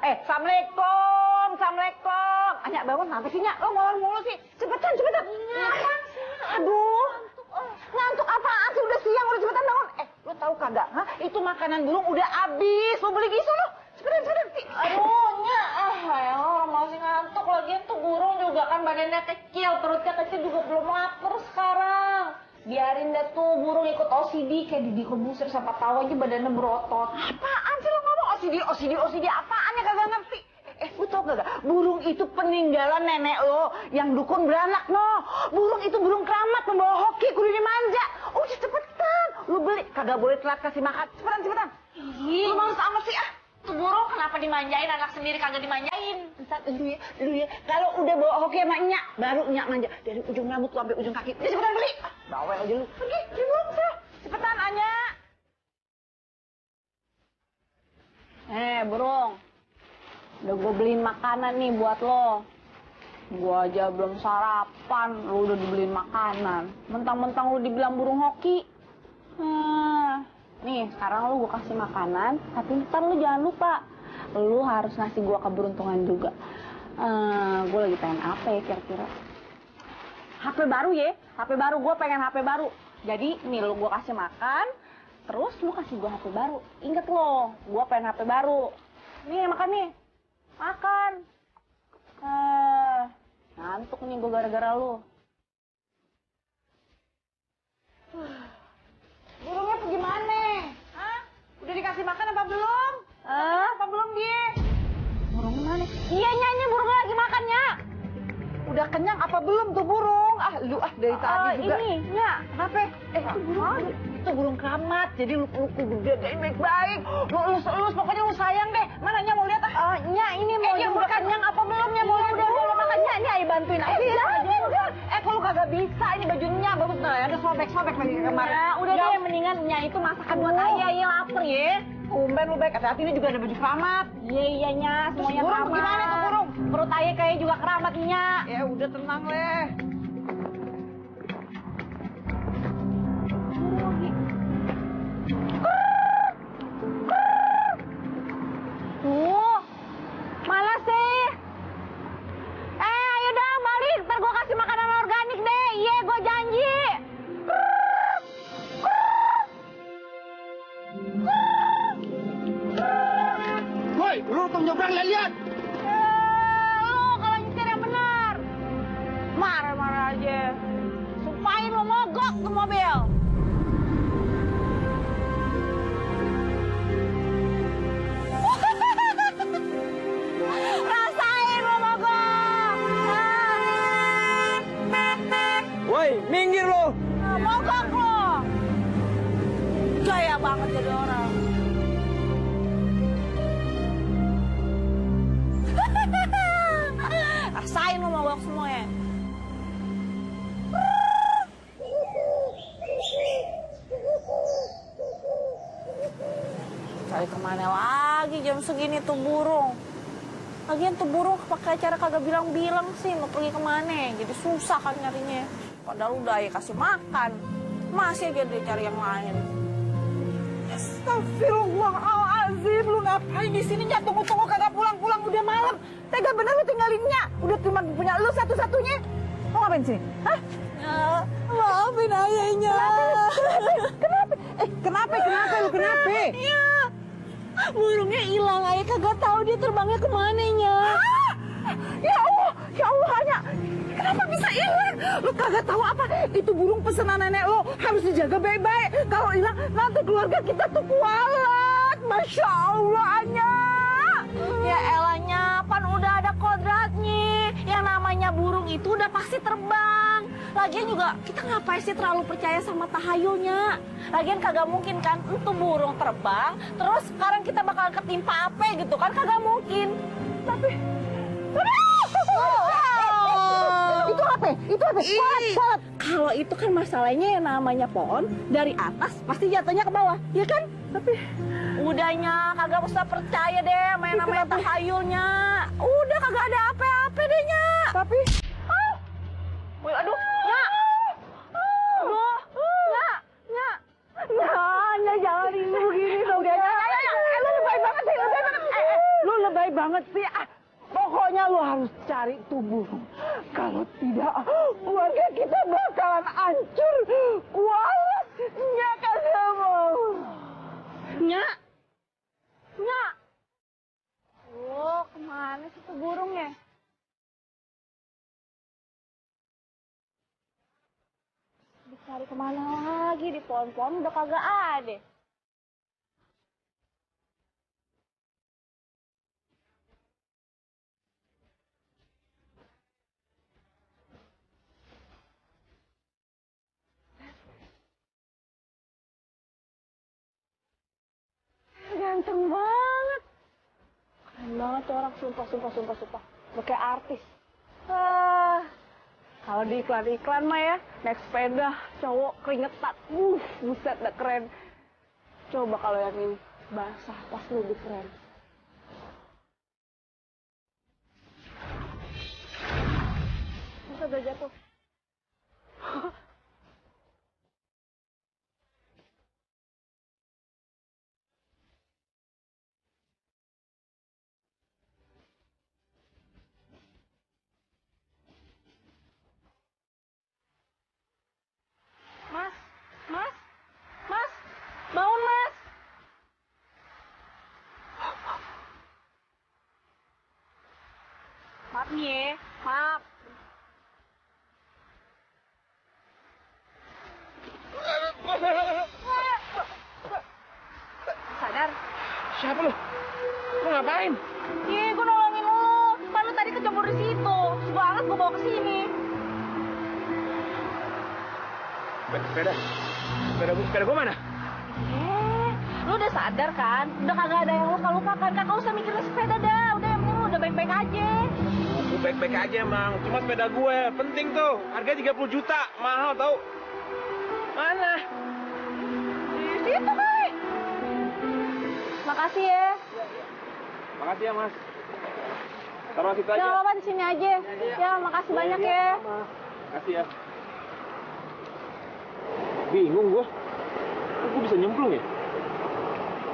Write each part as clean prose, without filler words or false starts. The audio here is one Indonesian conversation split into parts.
Assalamualaikum, assalamualaikum. Anya bangun sampai sih Nyak, lo ngolong mulu sih. Cepetan, cepetan. Apaan sih? Aduh, ngantuk apaan sih? Udah siang, udah cepetan bangun. Lo tahu kagak? Hah? Itu makanan burung udah habis. Lo beli giso lo. Cepetan, cepetan. Aduh, Nyak, orang masih ngantuk. Lagian tuh burung juga kan badannya kecil, perutnya kecil juga belum lapar sekarang. Biarin deh tuh burung ikut OCD kayak Didi Kebusir, siapa tahu aja badannya berotot. Apaan sih lo ngomong OCD apaan ya kagak ngerti? Lu tau gak? Burung itu peninggalan nenek lo yang dukun beranak no. Burung itu burung keramat pembawa hoki, kudu dimanja. Udah cepetan, lu beli. Kagak boleh telat kasih makan. Cepetan, cepetan. Ih, lu males amat sih ah. Tuh burung kenapa dimanjain, anak sendiri kagak dimanjain? Entar lu ya. Kalau udah bawa hoki sama Nyak, baru Nyak manja dari ujung rambut lu sampai ujung kaki. Udah cepetan beli. Bawel aja lu. Pergi, burung sih. Cepetan Anya. Burung. Udah gue beliin makanan nih buat lo. Gue aja belum sarapan, lo udah dibeliin makanan. Mentang-mentang lo dibilang burung hoki. Nih, sekarang lo gue kasih makanan, tapi ntar lo jangan lupa. Lo harus ngasih gue keberuntungan juga. Gue lagi pengen apa ya kira-kira? HP baru ya, HP baru. Gue pengen HP baru. Jadi nih lo gue kasih makan, terus lo kasih gue HP baru. Ingat lo, gue pengen HP baru. Nih makan nih. Makan. Ngantuk nih gue gara-gara lu. Burungnya pergi mana? Hah? Udah dikasih makan apa belum? Apa belum dia? Burungnya mana? Iya nyanyi burungnya lagi makannya. Udah kenyang apa belum tuh burung? Lu dari tadi juga. Ini, Nyak. Kenapa? Itu burung. Itu burung keramat. Jadi lu kudu jagain baik-baik. Lu elus pokoknya lu sayang deh. Mana Nya mau lihat ah? Nyak ini mau udah kenyang apa belum Nya? Udah makannya. Ini ayo bantuin aja. Udah. Kalau kagak bisa ini bajunya bagus nah. Ada sobek-sobek lagi kemarin. Ya, udah deh mendingan Nyak itu masakan buat ayah. Iya lapar ya. Tumben lu baik. Hati-hati ini juga ada baju keramat. Iya Nyak, semuanya burung keramat. Gimana tuh burung? Perut ayah kayak juga keramat Nyak. Ya udah tenang leh. Mana sih? Ayo dong balik, ntar gue kasih makanan organik deh. Iya, gue janji. Woi, lu tong nyebrang lihat. Lu kalau nyetir yang benar. Marah-marah aja. Sumpahin lo mogok tuh mobil. Rasain lo mogok. Woi, minggir lu. Mogok lo. Gaya banget jadi orang. Rasain lo mogok semua ya. Cari kemana lagi jam segini tuh burung. Lagian tuh burung pakai cara kagak bilang-bilang sih mau pergi kemana. Jadi susah kan nyarinya. Padahal udah ya kasih makan. Masih aja dia cari yang lain. Astagfirullahaladzim, lu ngapain di sini Nya? Tunggu kagak pulang-pulang udah malam. Tega bener lu tinggalinnya. Udah cuma punya lu satu-satunya. Mau ngapain sini? Hah? Maafin ayahnya. Kenapa? Kenapa? Iya. Burungnya hilang, ayah kagak tahu dia terbangnya kemana nya. Ya Allah Nya. Kenapa bisa hilang? Lu kagak tahu apa? Itu burung pesanan nenek lo harus dijaga baik-baik. Kalau hilang nanti keluarga kita tuh kualat. Masya Allah Nya. Ya elahnya, pan udah ada kodratnya. Yang namanya burung itu udah pasti terbang. Lagian juga kita ngapain sih terlalu percaya sama tahayulnya? Lagian kagak mungkin kan itu burung terbang, terus sekarang kita bakal ketimpa apa gitu kan? Kagak mungkin. Tapi itu apa? Pohon. Kalau itu kan masalahnya yang namanya pohon dari atas pasti jatuhnya ke bawah, ya kan? Tapi udahnya kagak usah percaya deh sama yang namanya tahayulnya. Udah kagak ada apa-apa deh nya. Tapi Aduh, Nya. Nya jangan ini begini dong. Udah, lu lebay banget sih, Lu lebay banget. burung. Kalau tidak, keluarga kita bakalan hancur. Kualat, Nyak kagak mau. Nyak. Nyak. Oh, kemana sih tuh burungnya? Dicari kemana lagi? Di pohon-pohon udah kagak ada. Ganteng banget. Keren banget tuh orang, sumpah. Udah kayak artis. Kalau di iklan-iklan mah ya, naik sepeda, cowok keringetan. Buset, dah keren. Coba kalau yang ini, basah, pas lebih keren. Masa udah jatuh? Mas, bangun mas. Maaf nih ya, maaf. Sadar? Siapa lu? Lu ngapain? Iya, gue nolongin lu. Pan lu tadi kecebur di situ. Susah banget gue bawa ke sini. Sepeda gua mana? Lu udah sadar kan? Udah kagak ada yang luka-luka kan? Kakak usah mikirin sepeda dah. Udah yang penting lu udah baik-baik aja. Gue baik-baik aja emang. Cuma sepeda gue penting tuh. Harganya 30 juta. Mahal tau. Mana? Di situ kali. Makasih ya. Makasih ya mas. Taruh situ aja. Jangan lupa di sini aja. Ya, makasih banyak ya. Makasih ya. Bingung gue. Kok gue bisa nyemplung ya?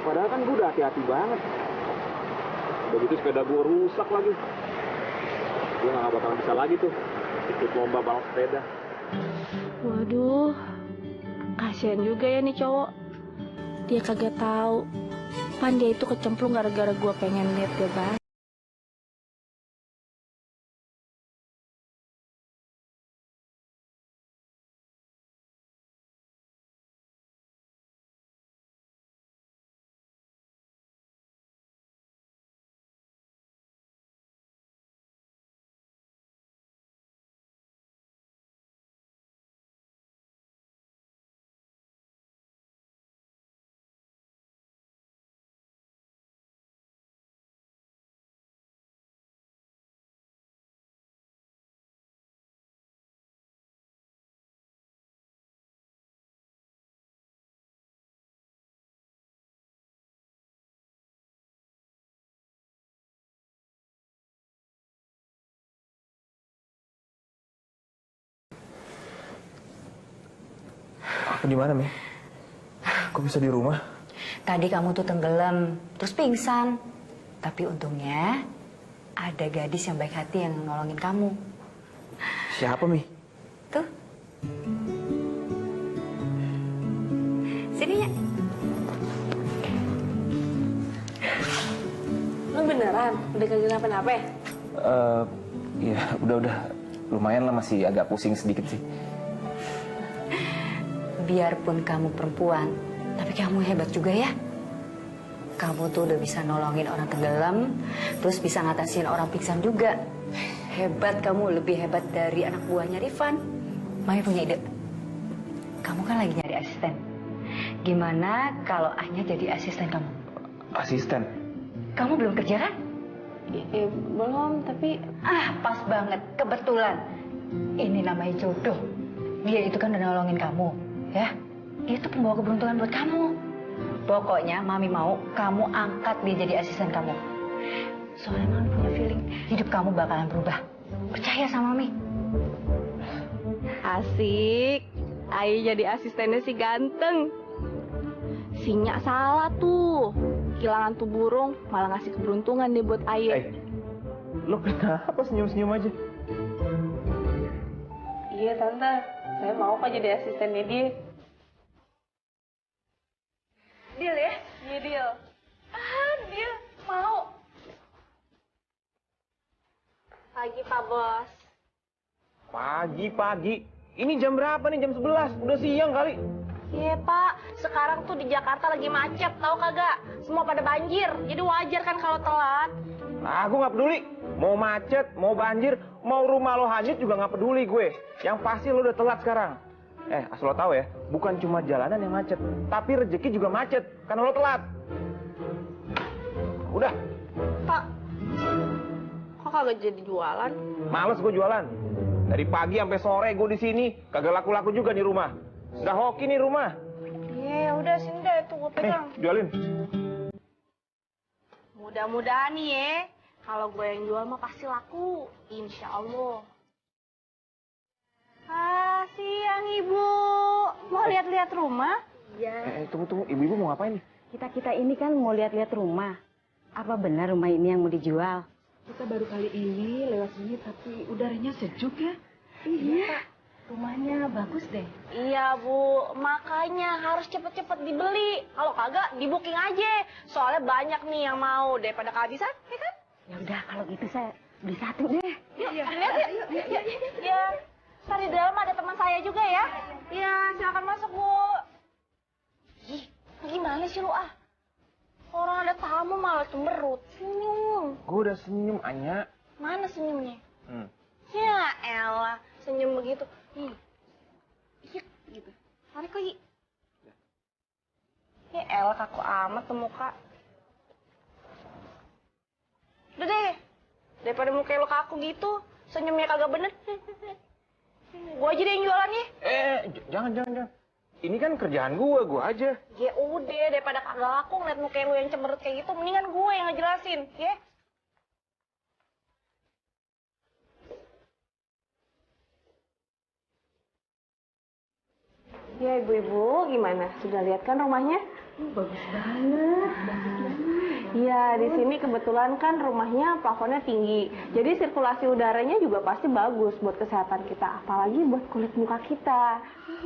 Padahal kan gue udah hati-hati banget. Udah gitu sepeda gue rusak lagi. Gue gak bakalan bisa lagi tuh ikut lomba balap sepeda. Waduh, kasihan juga ya nih cowok. Dia kagak tahu. Pan dia itu kecemplung gara-gara gue pengen lihat dia bang. Aku di mana, Mi? Kok bisa di rumah? Tadi kamu tuh tenggelam, terus pingsan. Tapi untungnya ada gadis yang baik hati yang nolongin kamu. Siapa, Mi? Tuh. Sini ya. Lu beneran? Udah kagak kenapa-napa ya? Ya udah. Lumayan lah, masih agak pusing sedikit sih. Biarpun kamu perempuan, tapi kamu hebat juga ya. Kamu tuh udah bisa nolongin orang tenggelam, terus bisa ngatasin orang pingsan juga. Hebat kamu, lebih hebat dari anak buahnya Rifan. Mami punya ide. Kamu kan lagi nyari asisten. Gimana kalau Anya jadi asisten kamu? Asisten? Kamu belum kerja kan? Belum, tapi... Pas banget, kebetulan. Ini namanya jodoh. Dia itu kan udah nolongin kamu, ya. Dia tuh pembawa keberuntungan buat kamu. Pokoknya Mami mau kamu angkat dia jadi asisten kamu. Soalnya Mami punya feeling hidup kamu bakalan berubah. Percaya sama Mami. Asik. Ayo jadi asistennya si ganteng. Si Nyak salah tuh. Kehilangan tuh burung, malah ngasih keberuntungan deh buat Aye. Lo kenapa senyum-senyum aja? Iya tante, saya mau kok jadi asistennya dia. Deal ya? Iya deal. Deal. Mau. Pagi Pak Bos. Pagi. Ini jam berapa nih? Jam 11. Udah siang kali. Iya Pak, sekarang tuh di Jakarta lagi macet, tahu kagak? Semua pada banjir, jadi wajar kan kalau telat. Aku nggak peduli. Mau macet, mau banjir, mau rumah lo hanyut juga nggak peduli gue. Yang pasti lo udah telat sekarang. Asal lo tahu ya, bukan cuma jalanan yang macet, tapi rezeki juga macet karena lo telat. Udah. Pak, kok kagak jadi jualan? Males gue jualan. Dari pagi sampai sore gue di sini, kagak laku-laku juga di rumah. Udah hoki nih rumah. Iya, udah sini deh, tuh gue pegang. Nih, jualin. Mudah-mudahan nih ya, kalau gue yang jual mah pasti laku, insya Allah. Siang Ibu, mau lihat-lihat rumah? Iya. Tunggu, ibu-ibu mau ngapain nih? Kita ini kan mau lihat-lihat rumah. Apa benar rumah ini yang mau dijual? Kita baru kali ini lewat sini tapi udaranya sejuk ya. Iya. Rumahnya bagus deh. Iya Bu, makanya harus cepet-cepet dibeli. Kalau kagak, di booking aja. Soalnya banyak nih yang mau daripada kehabisan, ya kan? Ya udah kalau gitu saya beli satu deh. Yuk, lihat yuk. Ya, ntar di dalam ada teman saya juga ya. Ya, silakan masuk Bu. Ih, gimana sih lu ah? Orang ada tamu malah cemberut. Senyum. Gue udah senyum, Anya. Mana senyumnya? Ya elah, senyum begitu. Ih, gitu. Tarik lagi. Ya elah, kaku amat tuh muka. Udah deh, daripada muka lu kaku gitu, senyumnya kagak bener. Gua aja deh yang jualan ya. Jangan. Ini kan kerjaan gue aja. Ya udah, daripada kagak laku ngeliat muka lu yang cemberut kayak gitu, mendingan gue yang ngejelasin, ya. Ya ibu-ibu, gimana? Sudah lihat kan rumahnya? Bagus banget. Iya, di sini kebetulan kan rumahnya plafonnya tinggi. Jadi sirkulasi udaranya juga pasti bagus buat kesehatan kita, apalagi buat kulit muka kita.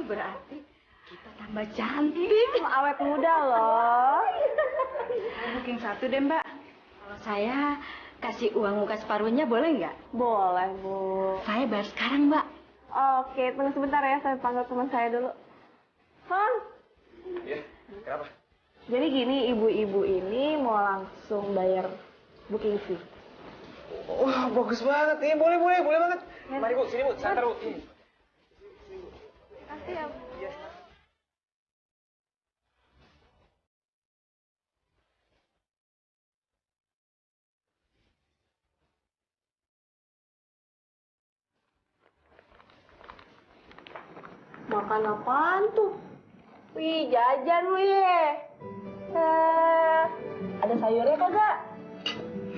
Berarti kita tambah cantik. Awet muda loh. Booking satu deh Mbak. Kalau saya kasih uang muka separuhnya boleh nggak? Boleh, Bu. Saya bayar sekarang Mbak. Oke, tunggu sebentar ya, saya panggil teman saya dulu. Son. Iya, kenapa? Jadi gini, ibu-ibu ini mau langsung bayar booking fee. Wah, bagus banget. Boleh banget. Mari Bu, sini Bu, santar Bu. Kasih ya. Makan apaan tuh? Wih, jajan lu ya. Ada sayurnya kagak?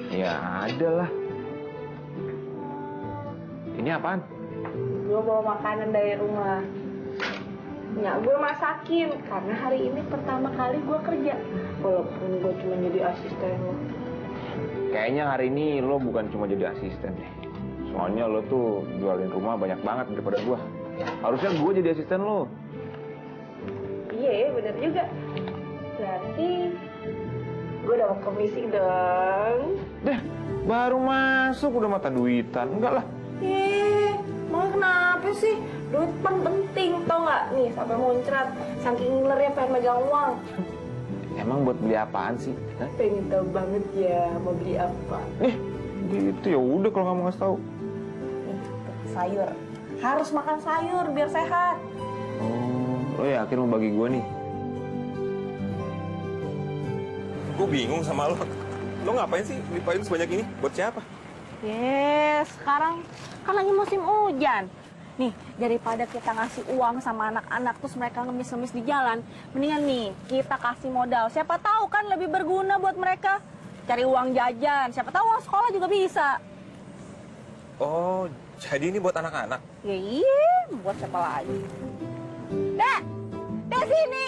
Ya, ada lah. Ini apaan? Gue bawa makanan dari rumah. Ya, gue masakin karena hari ini pertama kali gue kerja. Walaupun gue cuma jadi asisten lo. Kayaknya hari ini lo bukan cuma jadi asisten deh. Soalnya lo tuh jualin rumah banyak banget daripada gue. Harusnya gue jadi asisten lo. Iya, bener juga. Berarti gue dapat komisi dong. Deh, baru masuk udah mata duitan. Enggak lah. Emang kenapa sih? Duit penting, tau nggak? Nih, sampai muncrat. Saking ngilernya pengen megang uang. Emang buat beli apaan sih? Hah? Pengen tahu banget ya mau beli apa. Gitu ya udah kalau nggak mau ngasih tahu. Nih, sayur. Harus makan sayur biar sehat. Oh, lo yakin mau bagi gue nih? Gue bingung sama lo. Lo ngapain sih lipain sebanyak ini? Buat siapa? Sekarang kan lagi musim hujan. Nih, daripada kita ngasih uang sama anak-anak terus mereka ngemis-ngemis di jalan, mendingan nih kita kasih modal. Siapa tahu kan lebih berguna buat mereka. Cari uang jajan, siapa tahu uang sekolah juga bisa. Oh, jadi ini buat anak-anak? Ya iya, buat siapa lagi? Dek, sini.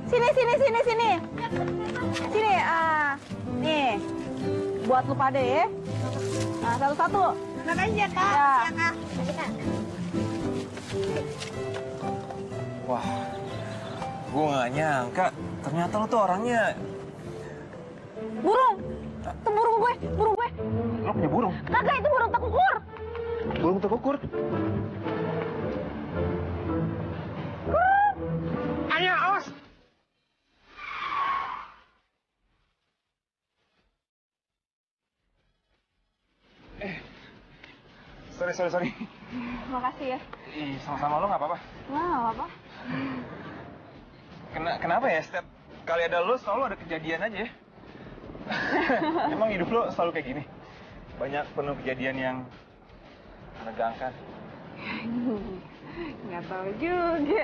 Sini. Sini, nih. Buat lu pada ya. Nah, satu-satu. Makasih ya, Kak. Ya. Ya, Kak. Wah, gue nggak nyangka. Ternyata lo tuh orangnya... Burung. Itu burung gue, burung gue. Lo punya burung? Kagak, itu burung tekukur. Burung tekukur? Anya, awas! Sorry. Makasih ya. Ih, sama-sama lo nggak apa-apa. Wah, apa? Kenapa ya setiap kali ada lo selalu ada kejadian aja ya? Emang hidup lo selalu kayak gini? Banyak penuh kejadian yang menegangkan. Nggak tahu juga.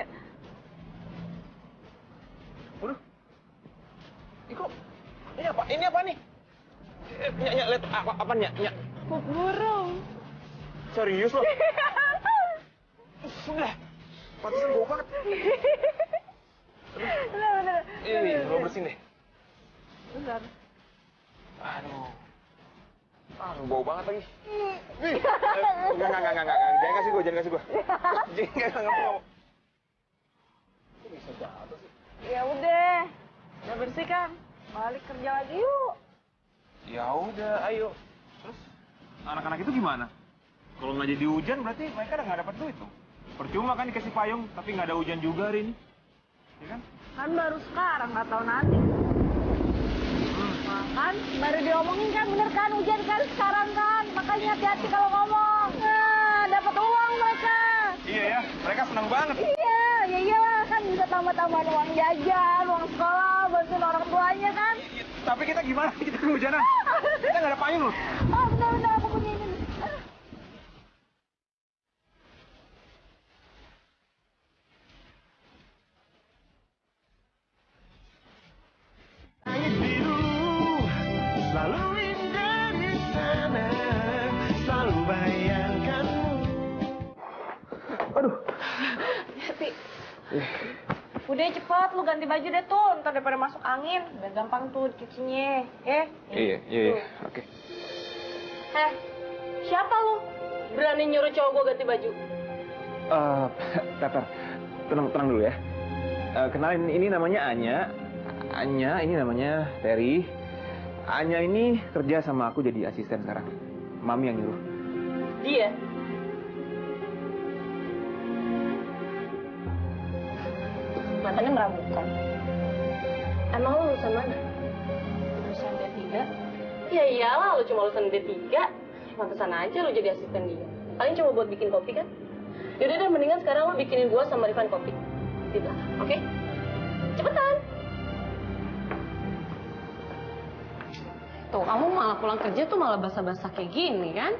Waduh. Ini apa nih? Nyak, lihat apa nyak? Burung. Serius lo? Udah. Pantesan bau banget. Bener. Ih, lo bersihin deh. Bentar. Aduh, bau banget lagi. Enggak. Jangan kasih gue. Jangan mau. Kok bisa jatuh sih? Ya udah bersih kan. Balik kerja lagi yuk. Ya udah, ayo. Terus anak-anak itu gimana? Kalau nggak jadi hujan berarti mereka udah nggak dapat duit tuh. Percuma kan dikasih payung, tapi nggak ada hujan juga hari ini. Ya kan? Kan baru sekarang, nggak tahu nanti. Kan baru diomongin kan, bener kan, hujan kan sekarang kan. Makanya hati-hati kalau ngomong. Nah, dapat uang mereka. Iya ya, mereka senang banget. Iya, ya iyalah kan bisa tambah-tambahan uang jajan, uang sekolah, bantuin orang tuanya kan. Tapi kita gimana? Kita kehujanan. Kita nggak ada payung loh. Oh, benar, aku punya ini. Selalu indah di sana, selalu bayangkanmu. Aduh. Hati. Udah cepet, lu ganti baju deh tuh, ntar daripada masuk angin. Biar gampang tuh cucinya, Iya. Oke. Siapa lu? Berani nyuruh cowok gua ganti baju? Pepper, tenang dulu ya. Kenalin, ini namanya Anya. Ini namanya Terry. Anya ini kerja sama aku jadi asisten sekarang. Mami yang nyuruh. Dia? Matanya meragukan. Emang lu lulusan mana? Lulusan D3? Ya iyalah, lu cuma lulusan D3. Pantesan aja lu jadi asisten dia. Paling cuma buat bikin kopi kan? Yaudah deh, mendingan sekarang lu bikinin gua sama Rifan kopi. Di belakang, oke? Cepetan! Tuh, kamu malah pulang kerja tuh malah basah-basah kayak gini kan?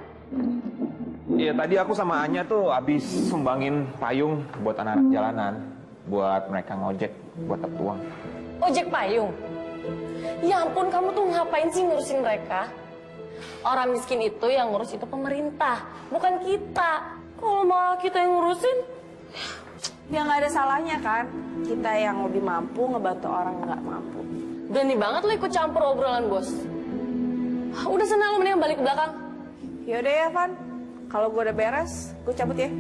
Iya, tadi aku sama Anya tuh habis sumbangin payung buat anak-anak jalanan. Buat mereka ngojek, buat dapat uang. Ojek payung? Ya ampun, kamu tuh ngapain sih ngurusin mereka? Orang miskin itu yang ngurus itu pemerintah, bukan kita. Kalau malah kita yang ngurusin, Ya nggak ada salahnya kan? Kita yang lebih mampu ngebantu orang yang nggak mampu. berani banget lo ikut campur obrolan bos. Udah sana lo mendingan balik ke belakang. Yaudah ya, Van. Kalau gue udah beres, gue cabut ya.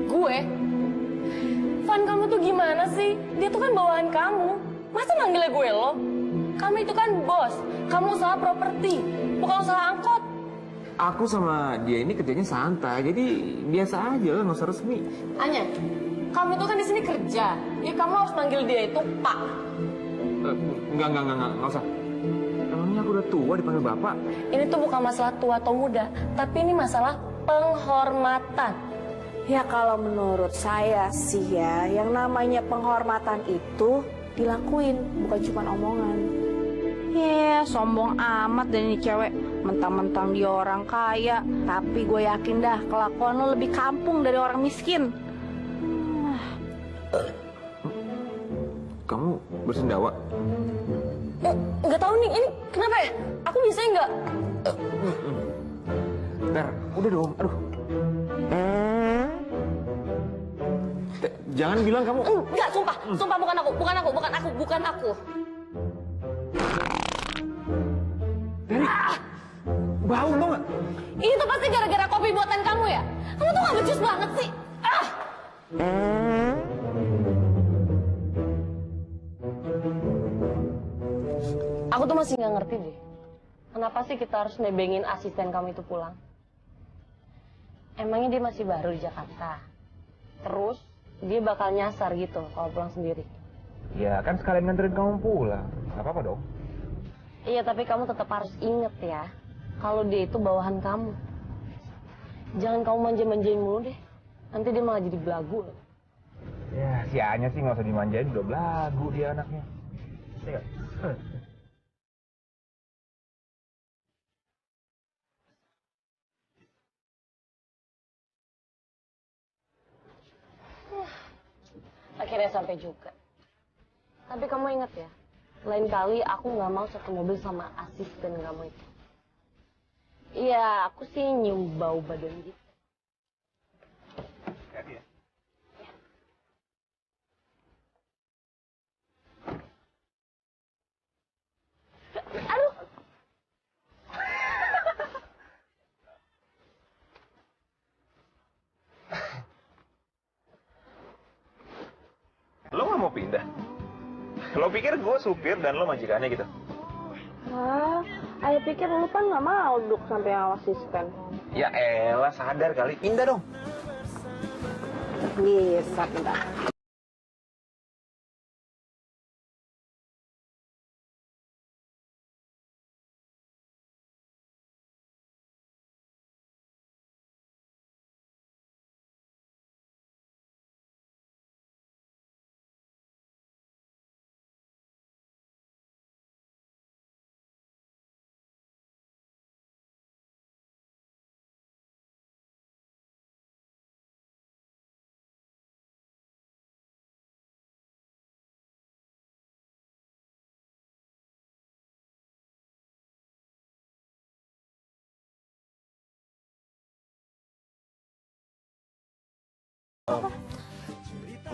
Gue? Van, kamu tuh gimana sih? Dia tuh kan bawahan kamu. Masa manggilnya gue lo? Kamu itu kan bos. Kamu usaha properti, bukan usaha angkot. Aku sama dia ini kerjanya santai, jadi biasa aja lah, nggak usah resmi. Anya, kamu tuh kan di sini kerja. Ya kamu harus manggil dia itu Pak. Nggak usah. Emangnya aku udah tua dipanggil bapak? Ini tuh bukan masalah tua atau muda, tapi ini masalah penghormatan. Ya kalau menurut saya sih ya, yang namanya penghormatan itu dilakuin, bukan cuma omongan. Sombong amat dan ini cewek. Mentang-mentang dia orang kaya, tapi gue yakin dah kelakuan lo lebih kampung dari orang miskin. Kamu bersendawa? Nggak tahu nih, ini kenapa ya? Aku bisa nggak? Bentar, udah dong, aduh. Jangan bilang kamu... Enggak, sumpah bukan aku. Bau lo nggak? Itu pasti gara-gara kopi buatan kamu ya? Kamu tuh gak becus banget sih. Ah! Aku tuh masih nggak ngerti deh. Kenapa sih kita harus nebengin asisten kamu itu pulang? Emangnya dia masih baru di Jakarta? Terus dia bakal nyasar gitu kalau pulang sendiri? Ya kan sekalian nganterin kamu pulang. Gak apa-apa dong. Iya, tapi kamu tetap harus inget ya, kalau dia itu bawahan kamu. Jangan kamu manja-manjain mulu deh. Nanti dia malah jadi belagu. Ya si Anya sih nggak usah dimanjain, udah belagu dia anaknya. Iya. Akhirnya sampai juga. Tapi kamu ingat ya, lain kali aku nggak mau satu mobil sama asisten kamu itu. Iya, aku sih nyium bau badan gitu. Aduh. Lo nggak mau pindah? Lo pikir gue supir dan lo majikannya gitu? Wah, ayah pikir lu kan nggak mau duduk sampai yang asisten. Ya elah, sadar kali. Pindah dong. Nih, bentar.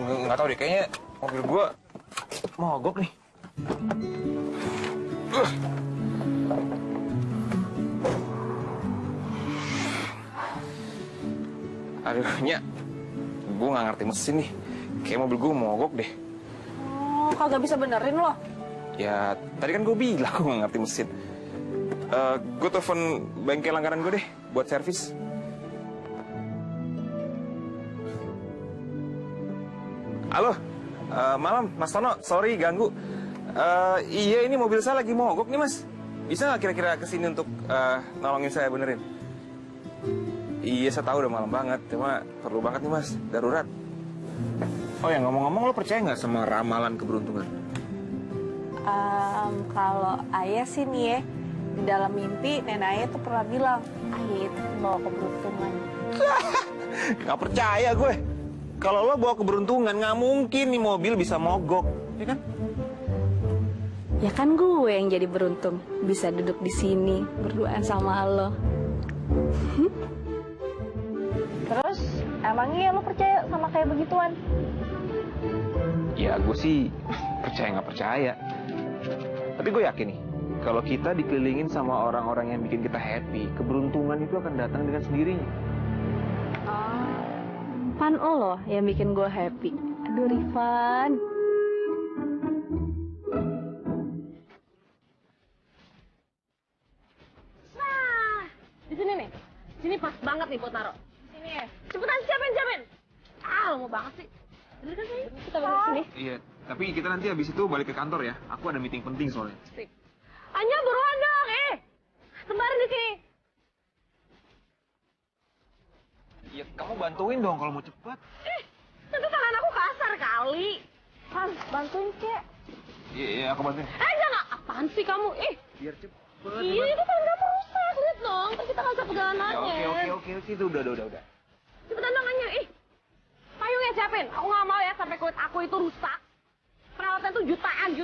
Nggak tahu deh, kayaknya mobil gue mogok nih. Aduh, Nya, gue nggak ngerti mesin nih. Kayak mobil gue mogok deh. Oh, kagak bisa benerin loh. Ya, tadi kan gue bilang gue nggak ngerti mesin. Gue telepon bengkel langganan gue deh buat servis. Halo, malam Mas Tono, sorry ganggu. Iya, ini mobil saya lagi mogok nih Mas. Bisa nggak kira-kira kesini untuk nolongin saya benerin? Iya, saya tahu udah malam banget, cuma perlu banget nih Mas, darurat. Oh ya, ngomong-ngomong, lo percaya nggak sama ramalan keberuntungan? Kalau ayah sih nih ya, di dalam mimpi nenek ayah tuh pernah bilang, ayah itu bawa keberuntungan. Nggak percaya gue. Kalau lo bawa keberuntungan, nggak mungkin nih mobil bisa mogok, ya kan? Ya kan gue yang jadi beruntung, bisa duduk di sini berduaan sama lo. Terus, emangnya lo percaya sama kayak begituan? Ya gue sih percaya nggak percaya. Tapi gue yakin nih, kalau kita dikelilingin sama orang-orang yang bikin kita happy, keberuntungan itu akan datang dengan sendirinya. Pan lo yang bikin gue happy. Aduh, Rifan. Nah, di sini nih. Sini pas banget nih buat taruh. Sini ya. Cepetan siapin. Ah, lama banget sih. Bener kan sih? Kita balik sini. Iya, tapi kita nanti habis itu balik ke kantor ya. Aku ada meeting penting soalnya. Sip. Anya buruan dong, Kemarin di sini. Iya, kamu bantuin dong kalau mau cepet. Nanti tangan aku kasar kali. Pan, bantuin kek. Iya, aku bantuin. Jangan, apaan sih kamu? Biar cepet. Iya, itu tangan kamu rusak, lihat dong. Ntar kita nggak bisa pegangan Ya, tangan. oke, itu udah. Cepetan dong, Anya. Payungnya siapin. Aku nggak mau ya sampai kulit aku itu rusak. Perawatan tuh jutaan.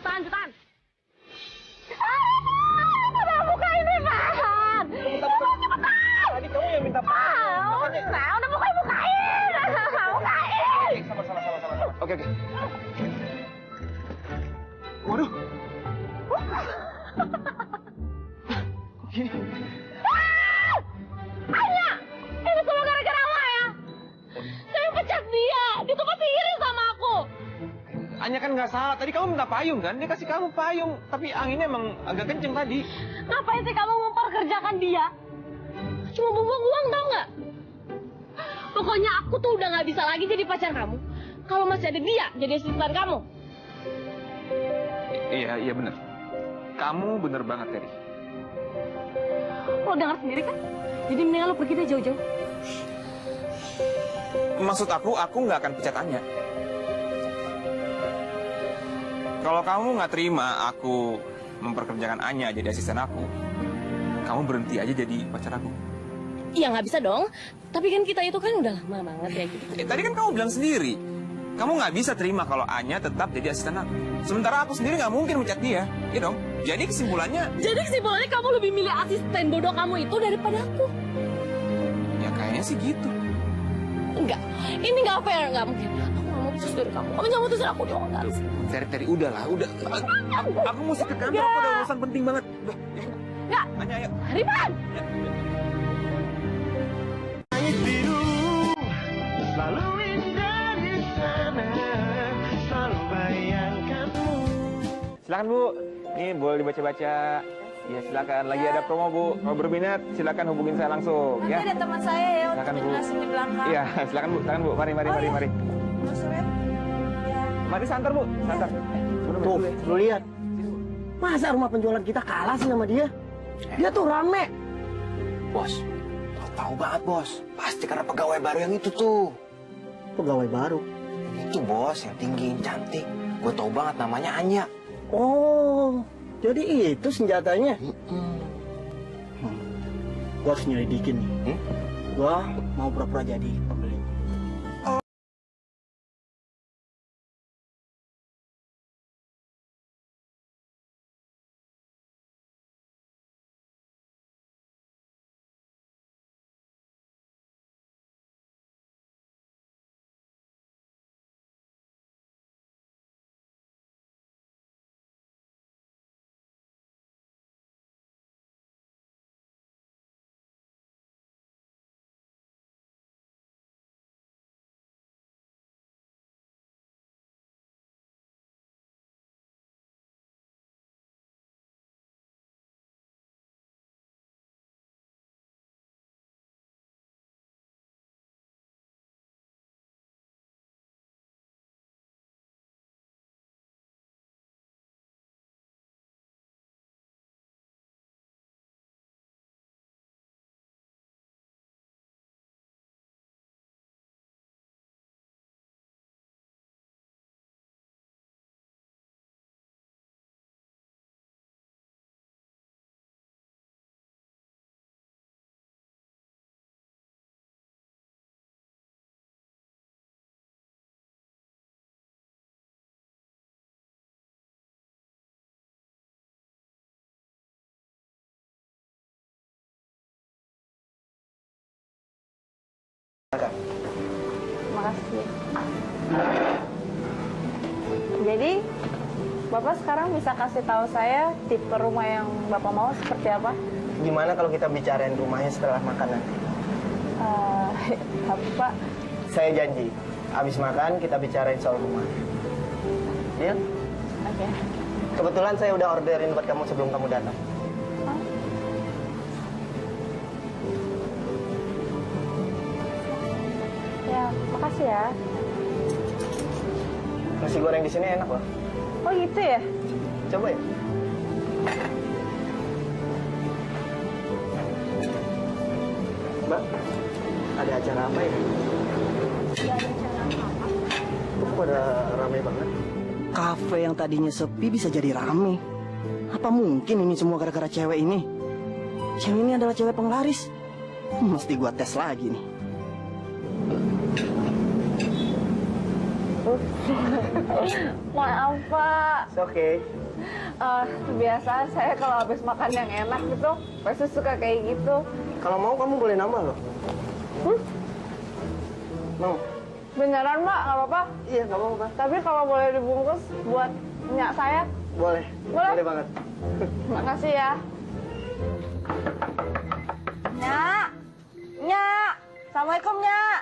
Udah buka ini, Pan. Cepetan. Tadi kamu yang minta Udah bukain. Bukain. Sabar. Oke. Waduh. Kok gini? Anya kan nggak salah. Tadi kamu minta payung kan? Dia kasih kamu payung. Tapi anginnya emang agak kenceng tadi. Ngapain sih kamu memperkerjakan dia? Cuma buang uang tau nggak? Pokoknya aku tuh udah nggak bisa lagi jadi pacar kamu. Kalau masih ada dia jadi asisten kamu. Iya bener. Kamu bener banget, Terry. Lo dengar sendiri kan? Jadi mendingan lo pergi deh jauh-jauh. Maksud aku nggak akan pecat Anya. Kalau kamu nggak terima aku memperkerjakan Anya jadi asisten aku, kamu berhenti aja jadi pacar aku. Iya nggak bisa dong. Tapi kan kita itu kan udah lama banget ya gitu. Tadi kan kamu bilang sendiri, kamu nggak bisa terima kalau Anya tetap jadi asisten aku. Sementara aku sendiri nggak mungkin mencat dia, iya dong. Jadi kesimpulannya kamu lebih milih asisten bodoh kamu itu daripada aku. ya kayaknya sih gitu. Enggak, ini nggak fair, nggak mungkin. Aku nggak mau putus dari kamu. Kamu jangan putus dari aku dong, nggak. Terry, udah. Aku mesti ke kantor, aku ada urusan penting banget. Udah, ya. Nggak. Anya, ayo. Riban! Langit biru selalu indah di sana, selalu bayangkanmu. Silakan Bu, ini boleh dibaca-baca. Ya silakan, lagi ada promo Bu. Kalau berminat silakan hubungin saya langsung. Nanti Ya. ada teman saya ya untuk Silakan, Bu. ngejelasin di belakang. Iya, silakan Bu. Mari. Masuk ya. Mari santar Bu, santar. Tuh, lu lihat. Masa rumah penjualan kita kalah sih sama dia? Dia tuh rame. Bos, tahu banget bos. Pasti karena pegawai baru yang itu tuh. Pegawai baru? Itu bos, yang tinggi, yang cantik. Gue tahu banget namanya Anya. Oh, jadi itu senjatanya? Gua harus nyelidikin nih. Gua mau pura-pura jadi pembeli. Makasih. Jadi, Bapak sekarang bisa kasih tahu saya tipe rumah yang Bapak mau seperti apa? Gimana kalau kita bicarain rumahnya setelah makan nanti? Tapi Pak, Saya janji, habis makan kita bicarain soal rumah. Deal? oke. Kebetulan saya udah orderin buat kamu sebelum kamu datang. Ya, makasih ya. Nasi goreng di sini enak loh. Oh gitu ya? Coba ya. Mbak, ada acara apa ya? Kok pada ramai banget? Kafe yang tadinya sepi bisa jadi rame. Apa mungkin ini semua gara-gara cewek ini? Cewek ini adalah cewek penglaris. Mesti gua tes lagi nih. Maaf Pak. It's okay. Biasa saya kalau habis makan yang enak gitu, pasti suka kayak gitu. Kalau mau kamu boleh nambah loh. Mau? Beneran Mbak, nggak apa-apa? Iya, nggak apa-apa. Tapi kalau boleh dibungkus buat nyak saya, Boleh. Boleh? Boleh banget. makasih ya. Nyak, Nyak, Assalamualaikum Nyak.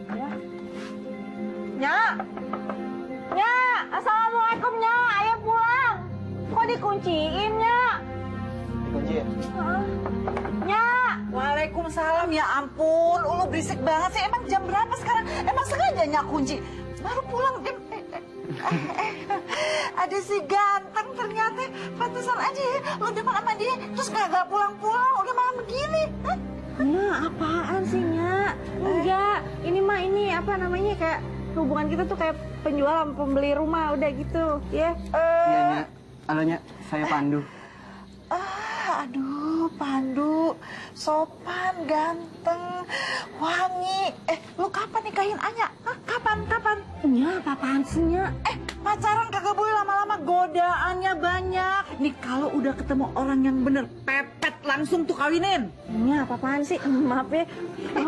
Ya. Nyak, Nya, assalamualaikum Nya, ayo pulang. Kok dikunciin Nya? Dikunci ya? Nya, waalaikumsalam. Ya ampun, lu berisik banget sih. Emang jam berapa sekarang? Emang sengaja Nya kunci? Baru pulang jam. Ada si ganteng ternyata. Pantesan aja ya, lu depan sama dia terus kagak pulang-pulang. Udah malam begini. Hah? Nya, apaan sih Nya? Enggak, ini mah ini apa namanya kayak hubungan kita tuh kayak penjual sama pembeli rumah udah gitu, ya? Iya, Nya. Halo, Nya. Saya Pandu. Aduh, Pandu, sopan, ganteng, wangi. Lu kapan nikahin Anya? Hah? Kapan? Nya, apaan sih Nya? Pacaran kagak boleh lama-lama, godaannya banyak. Nih kalau udah ketemu orang yang bener, pepet langsung tuh kawinin. Nya, apaan sih? Maaf ya.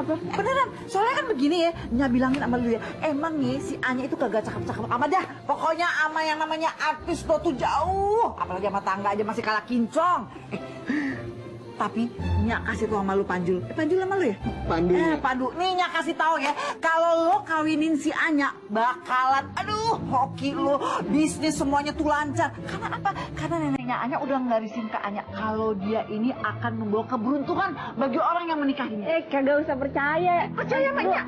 Beneran, soalnya kan begini ya, Nya bilangin sama lu ya, emang nih si Anya itu kagak cakep-cakep amat dah. Pokoknya ama yang namanya artis lo tuh jauh. Apalagi sama tangga aja masih kalah kinclong. Tapi Nya kasih tau sama lu Panjul. Panjul sama lu ya? Pandu. Pandu. Nih Nya kasih tahu ya, kalau lo kawinin si Anya bakalan, aduh, hoki lo, bisnis semuanya tuh lancar. Karena apa? Karena neneknya Anya udah ngarisin ke Anya kalau dia ini akan membawa keberuntungan bagi orang yang menikahinya. Kagak usah percaya. Percaya sama Nya?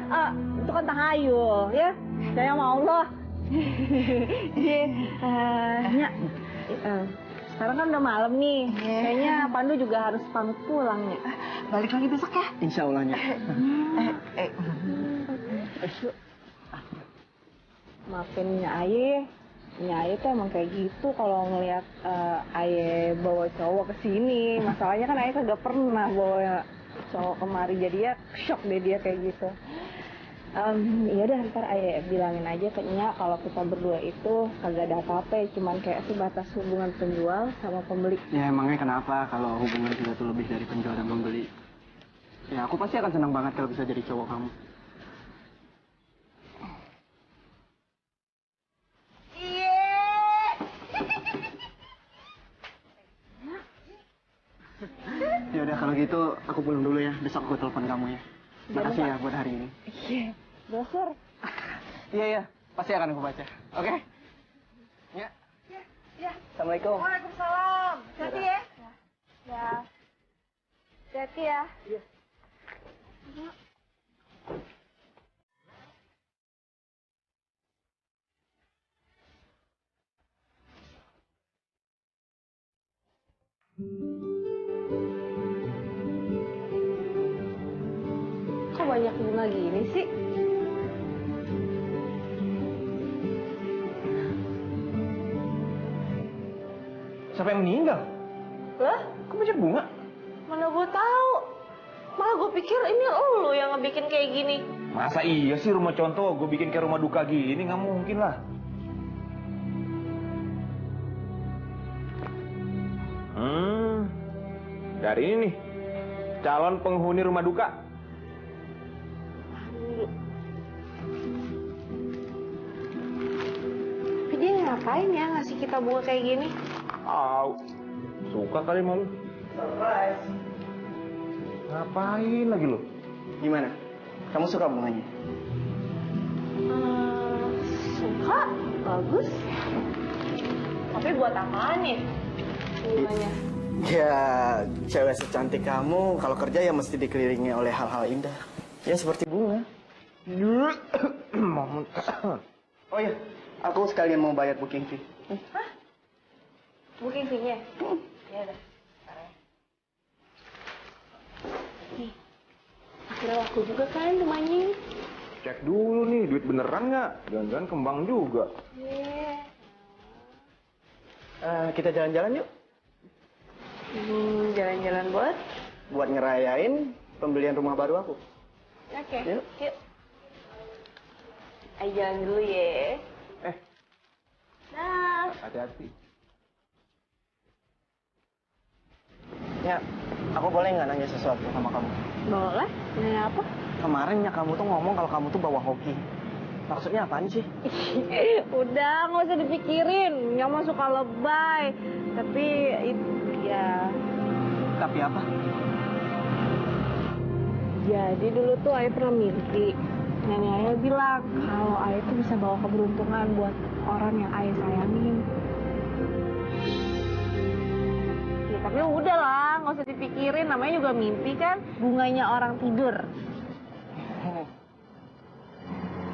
Itu kan tahayul, ya. Percaya sama Allah. Nya, sekarang kan udah malam nih. Kayaknya Pandu juga harus pamit pulang ya. Balik lagi besok ya? Insya Allah, Nya. Maafin Nya Aye. Nya Aye tuh emang kayak gitu kalau ngelihat Aye bawa cowok ke sini. Masalahnya kan Aye kagak pernah bawa cowok kemari, jadi ya shock deh dia kayak gitu. Iya dah, ntar Aye bilangin aja ke Nya kalau kita berdua itu kagak ada apa-apa, cuman kayak sebatas hubungan penjual sama pembeli. Ya emangnya kenapa kalau hubungan kita tuh lebih dari penjual dan pembeli? Ya aku pasti akan senang banget kalau bisa jadi cowok kamu. Ya udah kalau gitu aku pulang dulu ya. Besok aku telepon kamu ya. Makasih ya buat hari ini. Iya, dasar. Iya, pasti akan aku baca. Oke? Ya. Ya. Assalamualaikum. Waalaikumsalam. Hati ya. Ya. Hati ya. Iya. Kok banyak bunga gini sih? Siapa yang meninggal? Lah, Kok banyak bunga? mana gue tahu. Malah gue pikir ini lo yang ngebikin kayak gini. Masa iya sih rumah contoh gue bikin kayak rumah duka gini? Nggak mungkin lah. Dari ini nih, calon penghuni rumah duka. Tapi dia ngapain ya ngasih kita bunga kayak gini? Suka kali malu. Surprise. Ngapain lagi lo? Gimana? Kamu suka bunganya? Suka, bagus. Tapi buat apaan ya bunganya? Ya, cewek secantik kamu kalau kerja ya mesti dikelilingi oleh hal-hal indah. Ya seperti bunga. Oh iya, aku sekalian mau bayar booking fee. Hah? Booking fee-nya? Ya udah. Nih, akhirnya laku juga kan rumahnya. Cek dulu nih, duit beneran nggak? Jangan-jangan kembang juga. Kita jalan-jalan yuk. Jalan-jalan buat? Buat ngerayain pembelian rumah baru aku. Oke, Yuk. yuk. Ayo jalan dulu ya. Dah. Hati-hati. Ya, aku boleh nggak nanya sesuatu sama kamu? Boleh? Nanya apa? Kemarin ya kamu tuh ngomong kalau kamu tuh bawa hoki. Maksudnya apaan sih? Udah, nggak usah dipikirin. Nggak mau suka lebay. Tapi itu ya. Tapi apa? Jadi dulu tuh Ayah pernah mimpi Nenek Ayah bilang kalau Ayah itu bisa bawa keberuntungan buat orang yang Ayah sayangin. Ya tapi udah lah, nggak usah dipikirin. Namanya juga mimpi kan, bunganya orang tidur.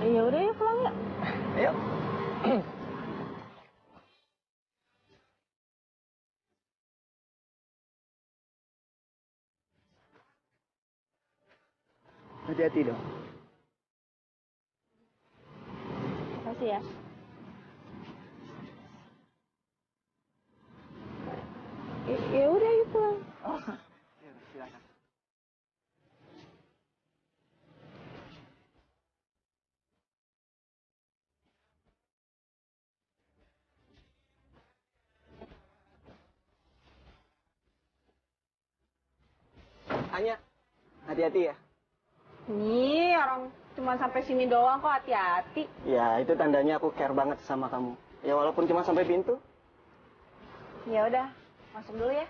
Ya udah ya pulang ya. Ayo. Hati-hati dong. Makasih ya. Ya udah yuk pulang. Oh. Ya, silakan. Anya, hati-hati ya. Nih, orang cuma sampai sini doang kok, hati-hati. Ya, itu tandanya aku care banget sama kamu. Ya walaupun cuma sampai pintu. Ya udah, masuk dulu ya.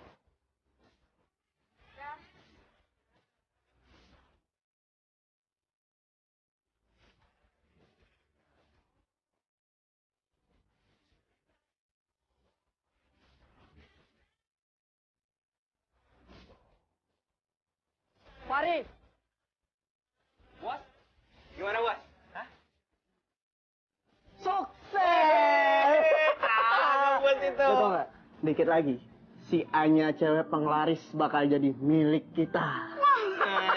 Farid. Bos, gimana bos? Hah? Sukses! Bos itu. Lo tau gak? Dikit lagi, si Anya cewek penglaris bakal jadi milik kita.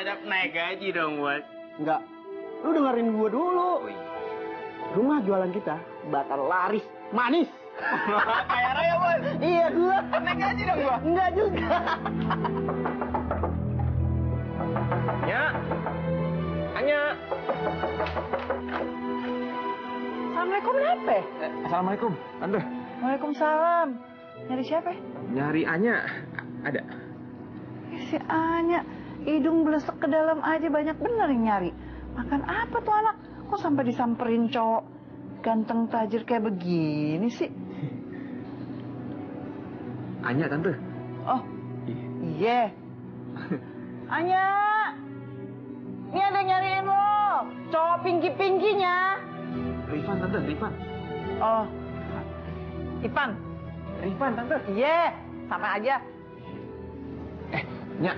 Ada naik gaji dong, bos. Enggak, lu dengerin gua dulu. Rumah jualan kita bakal laris manis. Kayak raya, bos. Iya gua. Naik gaji dong, gua. Enggak juga. Ya. Anya. Assalamualaikum, kenapa? Assalamualaikum, Tante. Waalaikumsalam. Nyari siapa? Nyari Anya. Ada. Si Anya, hidung belesek ke dalam aja banyak bener yang nyari. Makan apa tuh anak? Kok sampai disamperin cowok ganteng tajir kayak begini sih? Anya, Tante. Oh, iya. Anya, ini ada yang nyariin lo. Cowok pinky-pinkynya. Rifan, Tante, Rifan. Oh, Ipan. Rifan, Tante. Iya, sama aja. Nya.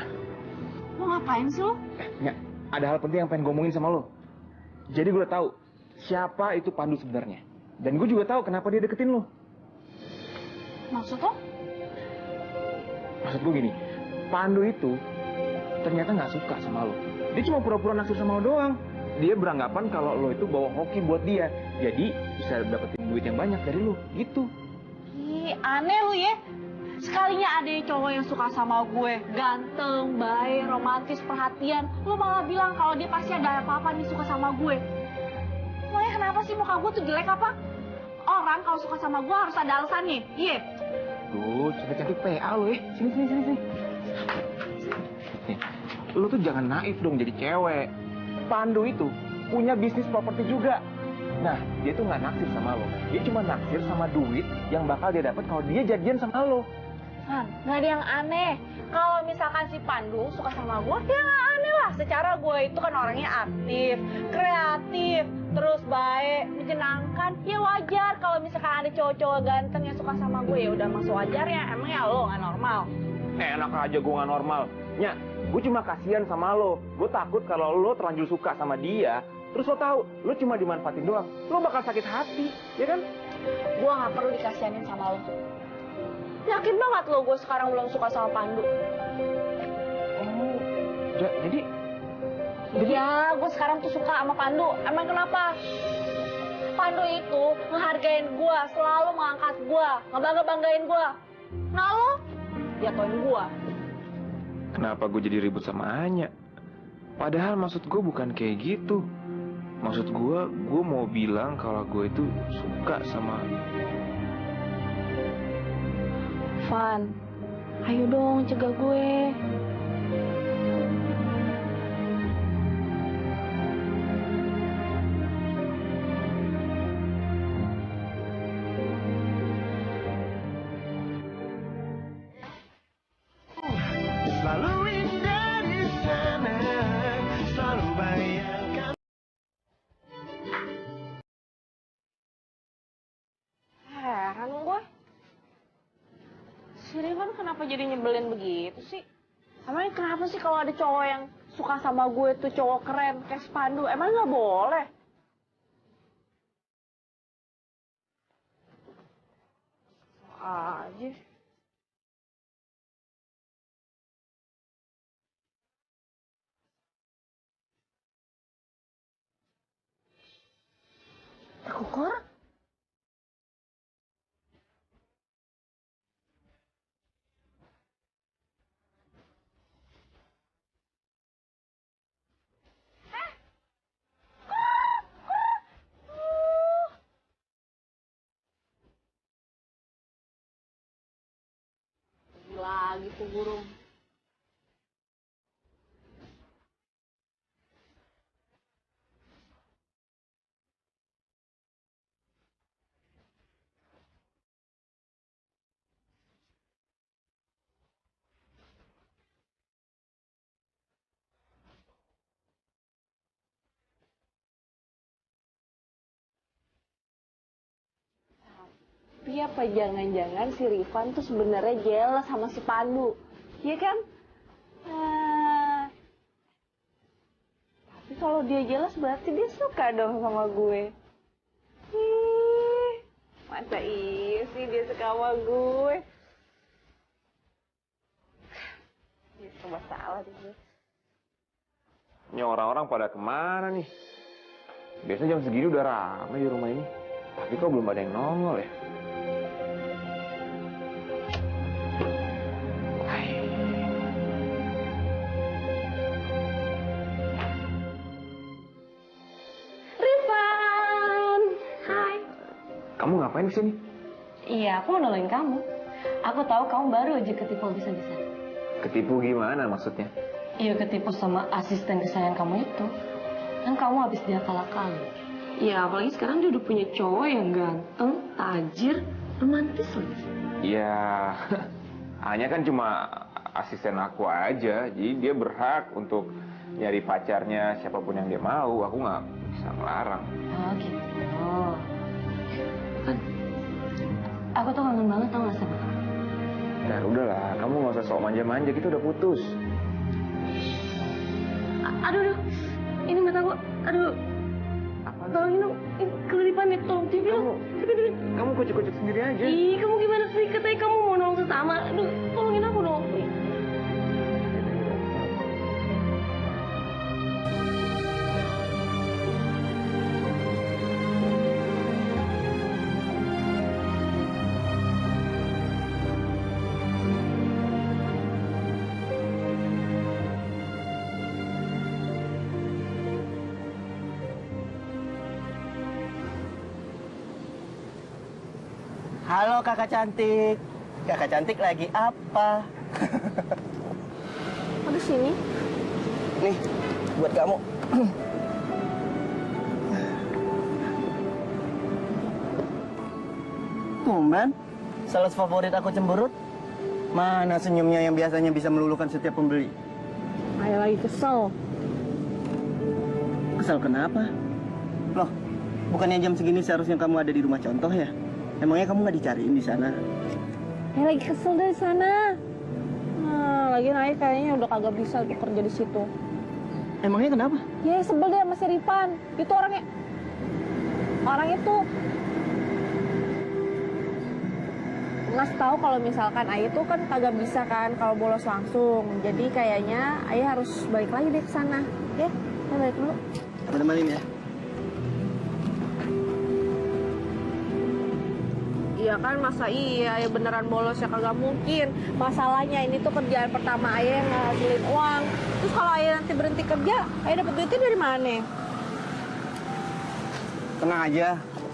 Mau ngapain sih lo? Nya, ada hal penting yang pengen gue omongin sama lo. Jadi gue udah tahu siapa itu Pandu sebenarnya. Dan gue juga tahu kenapa dia deketin lo. Maksud lo? Maksud gue gini, Pandu itu ternyata nggak suka sama lo. Dia cuma pura-pura naksir sama lo doang. Dia beranggapan kalau lo itu bawa hoki buat dia. Jadi bisa dapetin duit yang banyak dari lo, gitu. Ih, aneh lu ya. Sekalinya ada cowok yang suka sama gue, ganteng, baik, romantis, perhatian, lu malah bilang kalau dia pasti ada apa-apa nih suka sama gue. Makanya kenapa sih muka gue tuh jelek apa? Orang kalau suka sama gue harus ada alasannya, iya. Tuh, cantik-cantik PA lo ya. Sini. Nih, lo tuh jangan naif dong jadi cewek. Pandu itu punya bisnis properti juga. Nah, dia tuh nggak naksir sama lo. Dia cuma naksir sama duit yang bakal dia dapat kalau dia jadian sama lo. Han, nggak ada yang aneh. Kalau misalkan si Pandu suka sama gue, ya nggak aneh lah. Secara gue itu kan orangnya aktif, kreatif, terus baik, menyenangkan. Ya wajar kalau misalkan ada cowok-cowok ganteng yang suka sama gue, ya udah masuk wajarnya. Emang ya lo nggak normal? Enak aja gue nggak normal. Nya, gue cuma kasihan sama lo. Gue takut kalau lo terlanjur suka sama dia, terus lo tahu, lo cuma dimanfaatin doang. Lo bakal sakit hati, ya kan? Gue nggak perlu dikasihanin sama lo. Yakin banget lo gue sekarang belum suka sama Pandu. Oh, jadi Iya, gue sekarang tuh suka sama Pandu. Emang kenapa? Pandu itu ngehargain gue, selalu mengangkat gue, ngebangga-banggain gue. Nah lo, jatuhin gue. kenapa gue jadi ribut sama Anya? Padahal maksud gue bukan kayak gitu. Maksud gue mau bilang kalau gue itu suka sama... Van, ayo dong cegah gue. Selalu indah di sana, selalu bayangkan. kenapa jadi nyebelin begitu sih? Emangnya kenapa sih kalau ada cowok yang suka sama gue tuh cowok keren kayak si Pandu? Emang nggak boleh? Aja. Aku korek. Lagi tuh burung. Tapi apa jangan-jangan si Rifan tuh sebenarnya jealous sama si Pandu, iya kan? Tapi kalau dia jealous berarti dia suka dong sama gue. Masa iya sih dia suka sama gue? Ya serba salah deh. Ini orang-orang pada kemana nih? Biasanya jam segini udah ramai di rumah ini. Tapi kok belum ada yang nongol ya? Rifan, hai. Kamu ngapain di sini? Iya, aku mau nolongin kamu. Aku tahu kamu baru aja ketipu bisa-bisa. Ketipu gimana maksudnya? Iya, ketipu sama asisten kesayangan kamu itu. Kan kamu habis dia akal-akalan. Iya, apalagi sekarang dia udah punya cowok yang ganteng, tajir, romantis lagi. Iya, hanya kan cuma asisten aku aja. Jadi dia berhak untuk nyari pacarnya siapapun yang dia mau. Aku nggak bisa ngelarang. Oh gitu. Kan, aku tuh kangen banget tau gak sama kamu. Ya udahlah, kamu nggak usah sok manja-manja. Kita udah putus. Aduh, ini mata gua, aduh. Tolongin dong, ini keliripan nih, tolong TV dong. Kamu kocok-kocok sendiri aja. Ih, kamu gimana sih? Katanya kamu mau nolong sesama. Aduh, tolongin aku dong. Halo kakak cantik. Kakak cantik lagi apa? Oh, di sini? Nih, buat kamu. Tumben, sales favorit aku cemberut. Mana senyumnya yang biasanya bisa meluluhkan setiap pembeli? Ayo lagi kesel. Kesel kenapa? Loh, bukannya jam segini seharusnya kamu ada di rumah contoh ya? Emangnya kamu nggak dicariin di sana? Ya lagi kesel dari sana. Nah, lagi naik kayaknya udah kagak bisa tuh kerja di situ. Emangnya kenapa? Ya sebel deh sama si Rifan. Itu orang itu ngasih tahu kalau misalkan Ayah tuh kan kagak bisa kan kalau bolos langsung. Jadi kayaknya Ayah harus balik lagi deh ke sana. Ya, saya balik dulu. Aku temenin ya. Iya kan, masa iya Ayah beneran bolos ya kagak mungkin. Masalahnya ini tuh kerjaan pertama Ayah yang ngasilin uang. Terus kalau Ayah nanti berhenti kerja, Ayah dapat duitnya dari mana? Tenang aja,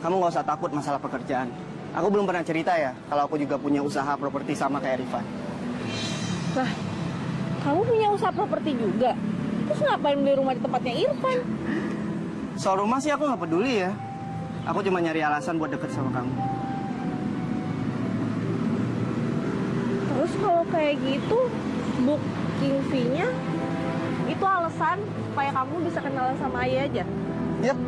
kamu nggak usah takut masalah pekerjaan. Aku belum pernah cerita ya, kalau aku juga punya usaha properti sama kayak Rifan. Lah, kamu punya usaha properti juga? Terus ngapain beli rumah di tempatnya Irfan? Soal rumah sih aku nggak peduli ya. Aku cuma nyari alasan buat deket sama kamu. Terus kalau kayak gitu, booking fee-nya itu alasan supaya kamu bisa kenalan sama Ayah aja? Yap.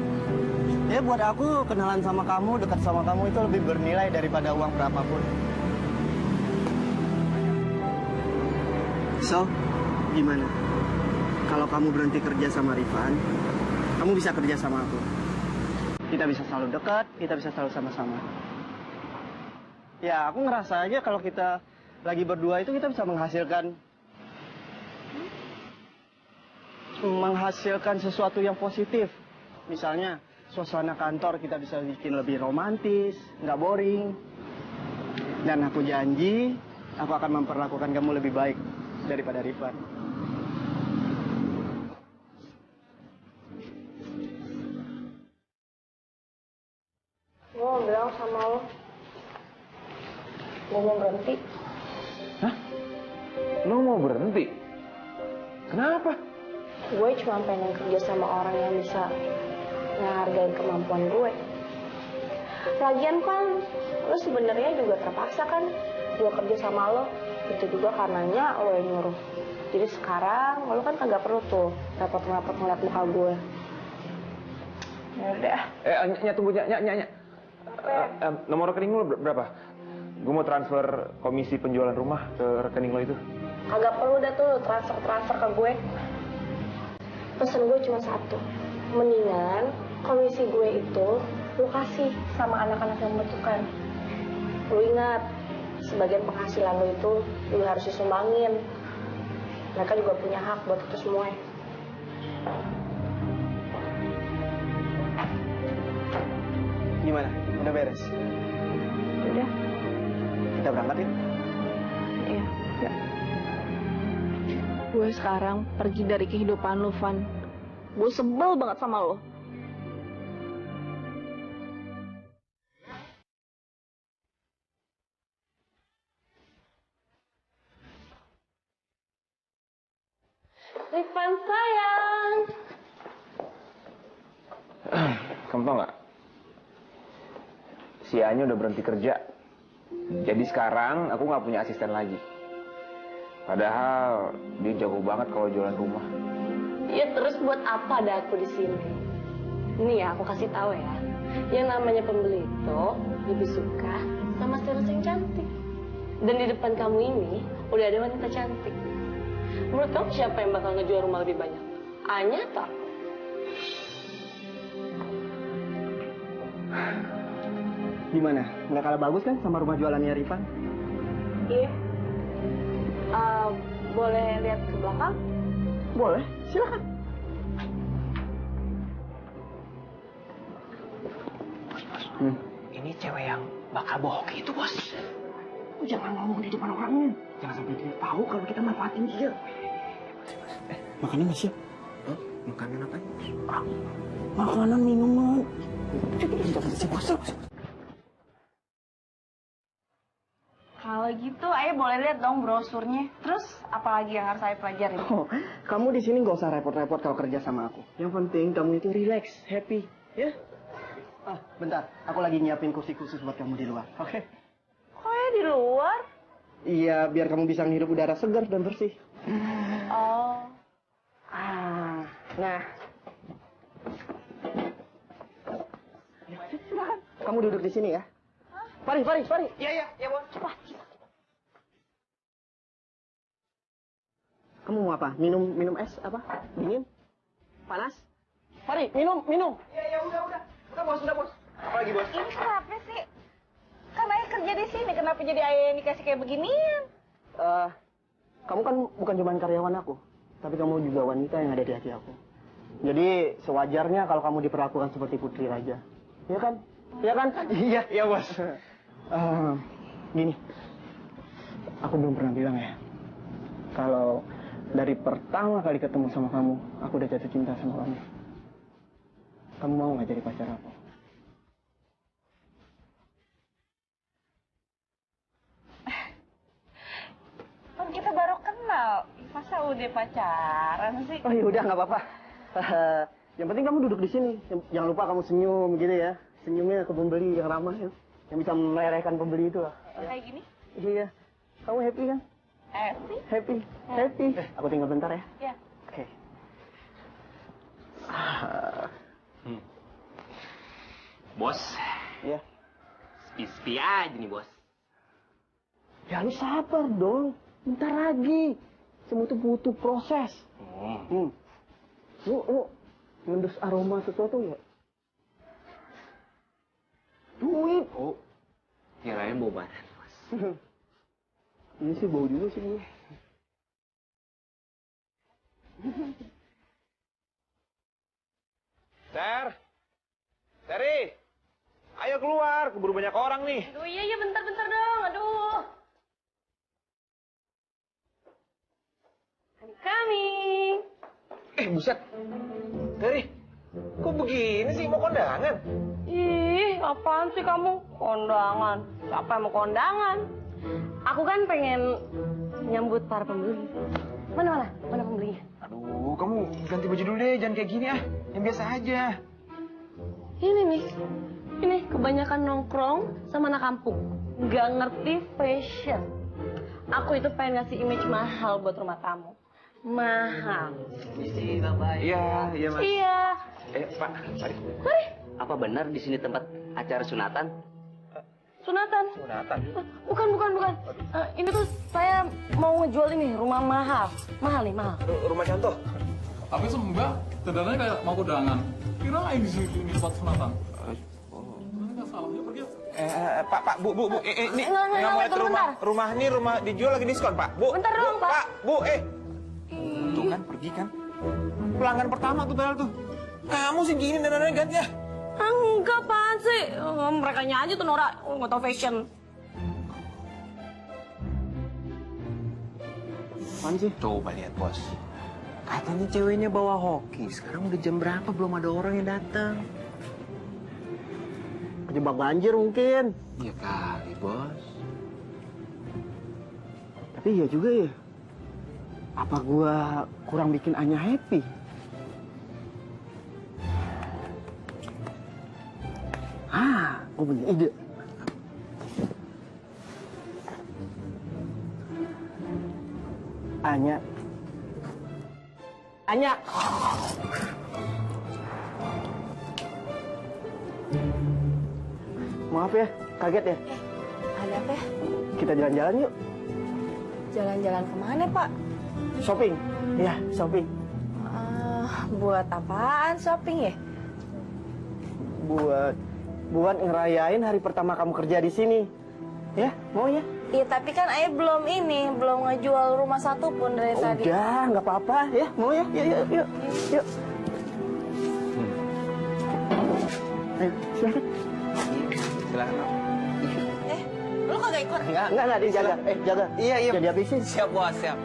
Ya buat aku kenalan sama kamu, dekat sama kamu itu lebih bernilai daripada uang berapapun. So, gimana? Kalau kamu berhenti kerja sama Rifan, kamu bisa kerja sama aku. Kita bisa selalu dekat, kita bisa selalu sama-sama. Ya, aku ngerasa aja kalau kita lagi berdua itu kita bisa menghasilkan sesuatu yang positif. Misalnya, suasana kantor kita bisa bikin lebih romantis, nggak boring. Dan aku janji, aku akan memperlakukan kamu lebih baik daripada Rifan. Gue mau bilang sama lo, gue mau berhenti. Hah? Lo mau berhenti? Kenapa? Gue cuma pengen kerja sama orang yang bisa ngehargain kemampuan gue. Lagian kan, lo sebenarnya juga terpaksa kan gue kerja sama lo. Itu juga karenanya lo yang nyuruh. Jadi sekarang lo kan kagak perlu tuh repot-repot ngeliat muka gue. Yaudah. Tunggu, Nya. Nomor rekening lo berapa? Gue mau transfer komisi penjualan rumah ke rekening lo itu. Kagak perlu dah tuh transfer ke gue. Pesan gue cuma satu. Mendingan komisi gue itu lo kasih sama anak-anak yang membutuhkan. Lo ingat, sebagian penghasilan lo itu lo harus disumbangin. Mereka juga punya hak buat itu semua. Gimana? Udah beres? Udah. Kita berangkat yuk? Iya, ya. Gue sekarang pergi dari kehidupan lo, Van. Gue sebel banget sama lo. Rifan sayang. Kamu tau nggak? Si Anya udah berhenti kerja. Jadi sekarang aku nggak punya asisten lagi. Padahal dia jago banget kalau jualan rumah. Ya terus buat apa ada aku di sini? Ini ya aku kasih tahu ya. Yang namanya pembeli itu lebih suka sama sales yang cantik. Dan di depan kamu ini udah ada wanita cantik. Menurut kamu siapa yang bakal ngejual rumah lebih banyak? Anya atau aku? Gimana? Nggak kalah bagus kan sama rumah jualannya Rifan? Iya. Boleh lihat ke belakang? Boleh, silakan. Ini cewek yang bakal bohong itu, Bos. Lu jangan ngomong di depan orangnya. Jangan sampai dia tahu kalau kita manfaatin dia. Makanan nggak siap? Hah? Makanan apa? Makanan, minuman. Kalau gitu, Ayah boleh lihat dong brosurnya. Terus, apa lagi yang harus saya pelajarin? Oh, kamu di sini nggak usah repot-repot kalau kerja sama aku. Yang penting kamu itu relax, happy, ya? Ah, bentar. Aku lagi nyiapin kursi khusus buat kamu di luar, oke? Kok ya di luar? Iya, biar kamu bisa ngirup udara segar dan bersih. Oh. Nah. Silakan. Kamu duduk di sini ya. Fari. Iya, Bos. Cepat. Kamu mau apa? Minum es apa? Dingin? Panas? Fari, minum. Iya, udah. Udah, Bos. Apa lagi, Bos? Ini kenapa sih? Kan Ayah kerja di sini, kenapa jadi Ayah yang dikasih kayak beginian? Kamu kan bukan cuma karyawan aku, tapi kamu juga wanita yang ada di hati aku. Jadi sewajarnya kalau kamu diperlakukan seperti putri raja. Iya kan? Iya, Bos. Gini, aku belum pernah bilang ya, kalau dari pertama kali ketemu sama kamu, aku udah jatuh cinta sama kamu. Kamu mau nggak jadi pacar aku? Kan kita baru kenal, masa udah pacaran sih? Oh, yaudah, nggak apa-apa. Yang penting kamu duduk di sini. Jangan lupa kamu senyum gitu ya. Senyumnya ke pembeli yang ramah ya. Yang bisa melelehkan pembeli itu lah. Kayak gini? Iya. Kamu happy kan? Happy. Happy. Aku tinggal bentar ya. Ya. Oke. Bos. Iya. Sepi-sepi aja nih, Bos. Ya lu sabar dong. Bentar lagi. semua itu butuh proses. Lu ngendus aroma sesuatu ya? Duit. Oh, kirain bau badan, Bos. Iya sih, bau juga sih gue. Teri, ayo keluar, keburu banyak orang nih. Aduh iya bentar dong, aduh. I'm coming. Buset. Teri, kok begini sih, mau kondangan? Ih, apaan sih kamu? Kondangan. Siapa yang mau kondangan? Aku kan pengen nyambut para pembeli. Mana pembelinya? Aduh, kamu ganti baju dulu deh, jangan kayak gini ah. Yang biasa aja. Ini nih. Ini kebanyakan nongkrong sama anak kampung. Nggak ngerti fashion. Aku itu pengen ngasih image mahal buat rumah kamu. Mahal. Isi, Bang Bayu. Iya, Mas. Iya. Pak, mari. Mari. Apa benar di sini tempat acara sunatan? Sunatan. Bukan. Ini tuh saya mau ngejual ini rumah mahal. Mahal nih, mahal. Rumah contoh. Tapi sembah, sebenarnya kayak mau kondangan. Kirain di sini tempat sunatan. Nggak salah, ya pergi. Pak, Bu, ini Nggak, mau lihat bentar. rumah ini dijual lagi diskon, Pak. Bu. Bentar dong, Pak. Bu, Tuh kan, pergi kan. Pelanggan pertama tuh padahal tuh. Kamu sih gini dan ganti ya. Enggak, apaan sih? Mereka aja tuh Nora, nggak tau fashion. Apaan sih? Coba lihat, Bos. Katanya ceweknya bawa hoki. Sekarang udah jam berapa belum ada orang yang datang? Kejebak banjir mungkin. Iya kali, Bos. Tapi iya juga ya. Apa gua kurang bikin Anya happy? Gua punya ide. Anya. Maaf ya, kaget ya. Ada apa ya? Kita jalan-jalan yuk. Jalan-jalan kemana, Pak? Shopping. Ya, shopping. Buat apaan shopping ya? Buat ngerayain hari pertama kamu kerja di sini. Ya, mau ya? Iya, tapi kan Ayah belum ngejual rumah satu pun dari tadi. Udah, nggak apa-apa ya. Mau ya? Yuk. Ayo, silakan. Silakan. Lu kagak ikut? Enggak, dijaga. Jaga. Iya. Jadi habisin. Siap, Bos, siap.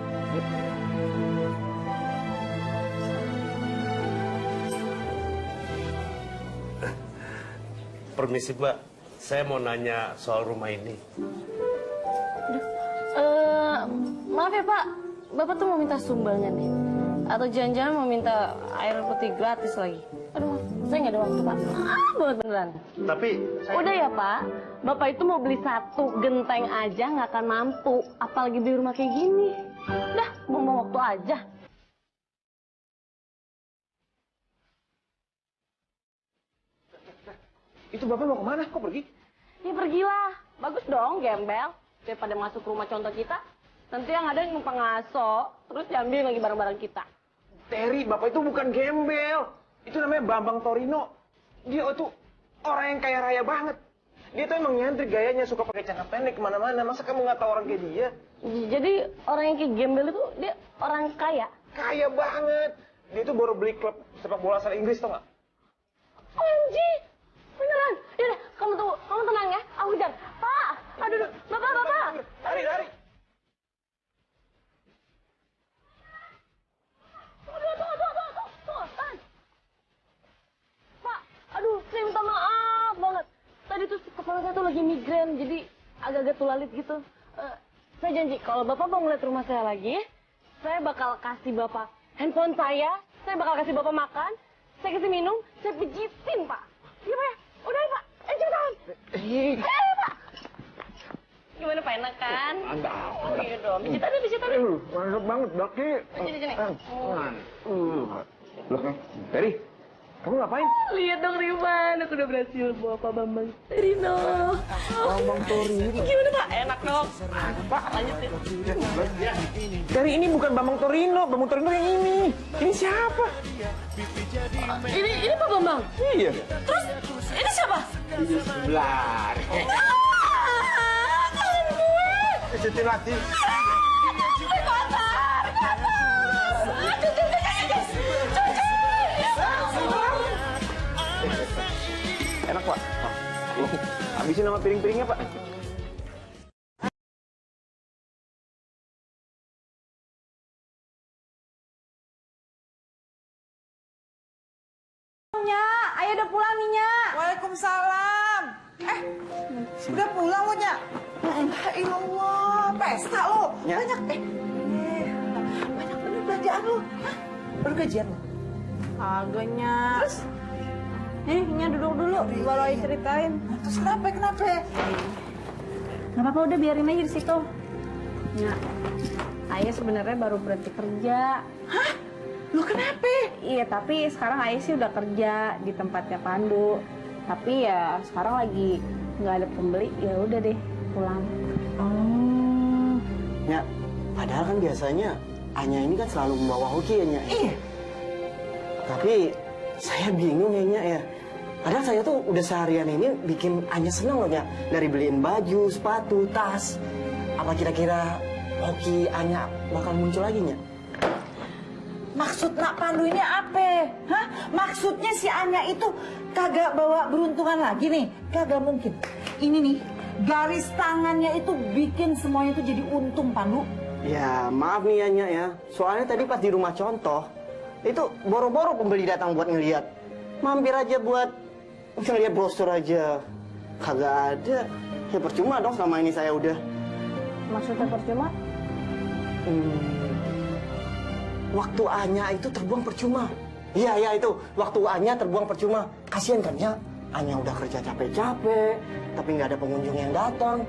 Permisi, Mbak. Saya mau nanya soal rumah ini. Maaf ya Pak, Bapak tuh mau minta sumbangan nih? Atau jangan-jangan mau minta air putih gratis lagi? Aduh, saya nggak ada waktu Pak. Banget beneran. Tapi Udah ya Pak, Bapak itu mau beli satu genteng aja nggak akan mampu. Apalagi beli rumah kayak gini. Dah, buang waktu aja. Itu Bapak mau kemana? Kok pergi? Ya pergilah. Bagus dong, gembel. Daripada masuk rumah contoh kita. Nanti yang ada yang numpang ngaso, terus diambil lagi barang-barang kita. Terry, Bapak itu bukan gembel. Itu namanya Bambang Torino. Dia itu orang yang kaya raya banget. Dia tuh emang nyantri gayanya, suka pakai celana pendek kemana-mana. Masa kamu nggak tahu orang kayak dia? Jadi orang yang kayak gembel itu dia orang kaya. Kaya banget. Dia tuh baru beli klub sepak bola asal Inggris, tau nggak? OMG, beneran. Yaudah, kamu tunggu, kamu tenang ya. Aku kejar. Pak, aduh, bapak. Lari. Tunggu, tahan. Pak, aduh, saya minta maaf banget. Tadi tuh kepala saya tuh lagi migrain, jadi agak-agak tulalit gitu. Saya janji, kalau Bapak mau ngeliat rumah saya lagi, saya bakal kasih Bapak handphone saya bakal kasih Bapak makan, saya kasih minum, saya pijitin, Pak. Iya, Pak? Udah ya, Pak? Cepetan! Pak! Gimana, Pak? Enak kan? Enggak. Oh, iya dong. Pijit aja. Mantap banget, Daki. Sini. Loh, Terry, Kamu ngapain? Lihat dong Rifan, aku udah berhasil bawa Pak Bambang Torino. Bambang Torino. Gimana Pak? Enak dong. Pak, lanjutin. Dari ini bukan Bambang Torino yang ini. Ini siapa? Ini Pak Bambang? Iya. Terus, ini siapa? Ini sebelah. Tangan gue! Kecetin lagi. Kotor! Enak Pak. Habisin sama piring-piringnya Pak. Ayah udah pulang nih, Nya. Waalaikumsalam. Udah pulang lo, Nya? Ilallah, pesta lo. Banyak, banyak bener belanjaan lo. Baru gajian lo? Agak, Nya. Terus? Nya duduk dulu, baru Ayah ceritain. Terus kenapa? Gak apa-apa, udah biarin aja di situ. Nya, Ayah sebenarnya baru berhenti kerja. Hah? Lo kenapa? Iya, tapi sekarang Ayah sih udah kerja di tempatnya Pandu. Tapi ya sekarang lagi nggak ada pembeli, ya udah deh pulang. Oh. Ya, padahal kan biasanya Anya ini kan selalu membawa hoki ya, Nya. Iya. Tapi saya bingung ya, Nya ya. Padahal saya tuh udah seharian ini bikin Anya seneng loh, Nya. Dari beliin baju, sepatu, tas. Apa kira-kira hoki Anya bakal muncul lagi, Nya? Maksud Nak Pandu ini apa? Hah? Maksudnya si Anya itu kagak bawa beruntungan lagi nih? Kagak mungkin. Ini nih, garis tangannya itu bikin semuanya itu jadi untung, Pandu. Ya, maaf nih ya, Nya ya. Soalnya tadi pas di rumah contoh, itu boro-boro pembeli datang buat ngeliat. Mampir aja buat ngeliat brosur aja. Kagak ada. Ya percuma dong selama ini saya udah. Maksudnya percuma? Waktu Anya itu terbuang percuma. Iya itu. Waktu Anya terbuang percuma. Kasian kan ya? Anya udah kerja capek-capek, tapi nggak ada pengunjung yang datang.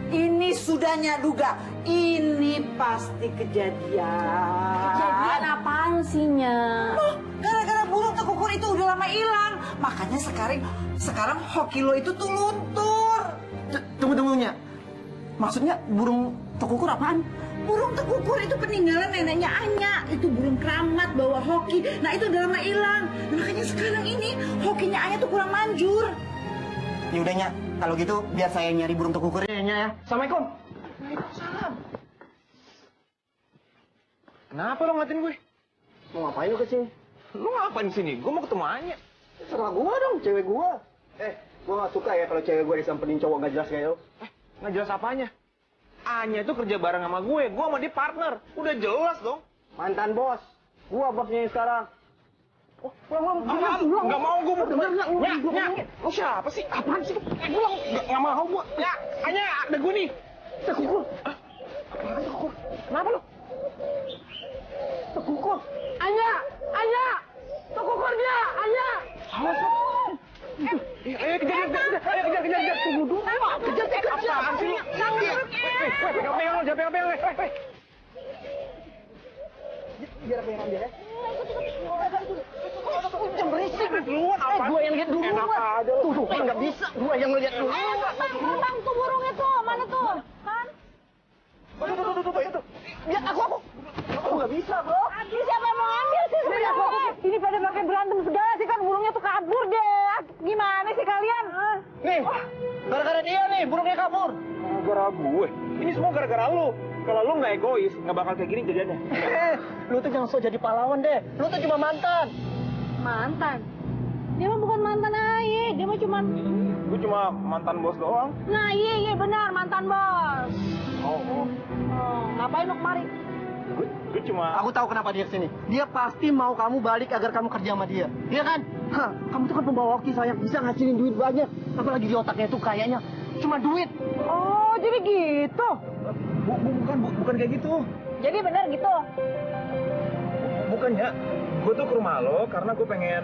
Ini sudah Nya duga. Ini pasti kejadian. Kejadian apaan sih, Nya? Oh, gara-gara burung tekukur itu udah lama hilang. Makanya sekarang hoki lo itu tuh luntur. Tunggu, Nya. Maksudnya burung tekukur apaan? Burung tekukur itu peninggalan neneknya Anya. Itu burung keramat bawa hoki. Nah itu udah lama hilang. Nah, makanya sekarang ini hokinya Anya tuh kurang manjur. Ya udah, Nya. Kalau gitu biar saya nyari burung tekukurnya ya, Nya ya. Assalamualaikum. Waalaikumsalam. Kenapa lo ngatin gue? Mau ngapain lu kesini? Lo ngapain sini? Gue mau ketemu Anya. Serah gua dong, cewek gua. Gua gak suka ya kalau cewek gua disamperin cowok gak jelas kayak lo. Nggak jelas apanya? Anya itu kerja bareng sama gue sama dia partner. Udah jelas dong. Mantan bos. Gua bosnya yang sekarang. Oh, pulang. Nggak mau gue mau denger. Nya. Lo siapa sih? Apaan sih? Pulang. Nggak mau gue. Ya, Anya, ada gue nih. Tekukur. Apaan tekukur? Kenapa lo? Tekukur. Anya. Tekukur dia. Anya. Awas. Ayo kejar. Tunggu dulu. Kejar. Apaan sih lo? Jangan pegang. Biar pegang dia. Jangan berisik. Gue yang lihat dulu. Enak aja lo. Tuh, nggak bisa. Gue yang lihat dulu. Bang, tuh burungnya tuh. Mana tuh? Kan? Tuh. Ya, aku. Aku nggak bisa, bro. Ini siapa yang mau ngambil sih sebenarnya? Ini pada pakai berantem segala sih kan burungnya tuh kabur deh. Gimana sih kalian? Nih, gara-gara dia nih, burungnya kabur. Gara-gara gue. Ini semua gara-gara lo. Kalau lo nggak egois, nggak bakal kayak gini jadinya. Lu tuh jangan sok jadi pahlawan deh. Lu tuh cuma mantan. Mantan? Dia mah bukan mantan Ayah, dia mah cuman... Gue cuma mantan bos doang. Nah iya benar, mantan bos. Oh. Ngapain lo kemari? Gue cuma... Aku tahu kenapa dia kesini. Dia pasti mau kamu balik agar kamu kerja sama dia. Iya kan? Hah, kamu tuh kan pembawa hoki sayang, bisa ngasilin duit banyak. Apalagi di otaknya tuh kayaknya cuma duit. Oh, jadi gitu. Bukan kayak gitu. Jadi benar gitu? Bukan ya. Gue tuh ke rumah lo karena gue pengen...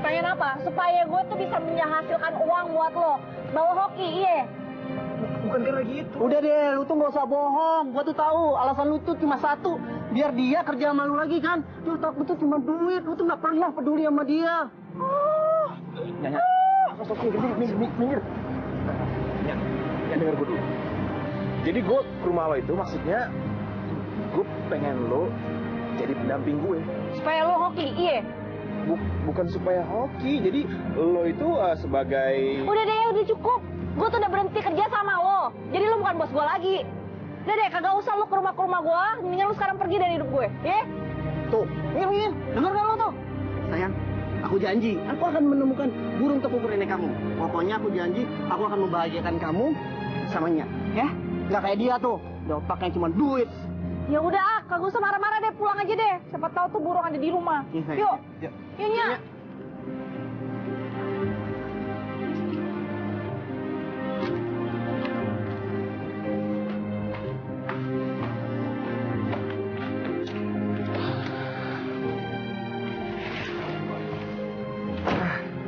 Pengen apa? Supaya gue tuh bisa menghasilkan uang buat lo. Bawa hoki, iya? Bukan karena gitu. Udah deh, lu tuh nggak usah bohong. Gua tuh tahu alasan lu tuh cuma satu. Biar dia kerja sama lu lagi kan. Lu takut tuh cuma duit, lu tuh nggak pernah peduli sama dia. Nyanyi. Minggir. Ya denger gue dulu. Jadi gue ke rumah lo itu maksudnya gue pengen lo jadi pendamping gue. Supaya lo hoki, iya. Bukan supaya hoki, jadi lo itu sebagai... Udah deh, udah cukup. Gue tuh udah berhenti kerja sama lo. Jadi lo bukan bos gue lagi. Udah deh, kagak usah lo ke rumah gue. Mendingan lo sekarang pergi dari hidup gue, ya? Tuh, minggir. Dengar gak lo tuh? Sayang, aku janji, aku akan menemukan burung tekukur nenek kamu. Pokoknya aku janji, aku akan membahagiakan kamu samanya, ya? Gak kayak dia tuh, udah otaknya cuma duit. Ya udah, kagak usah marah-marah deh, pulang aja deh. Siapa tahu tuh burung ada di rumah. Yuk. Yuk, Nya.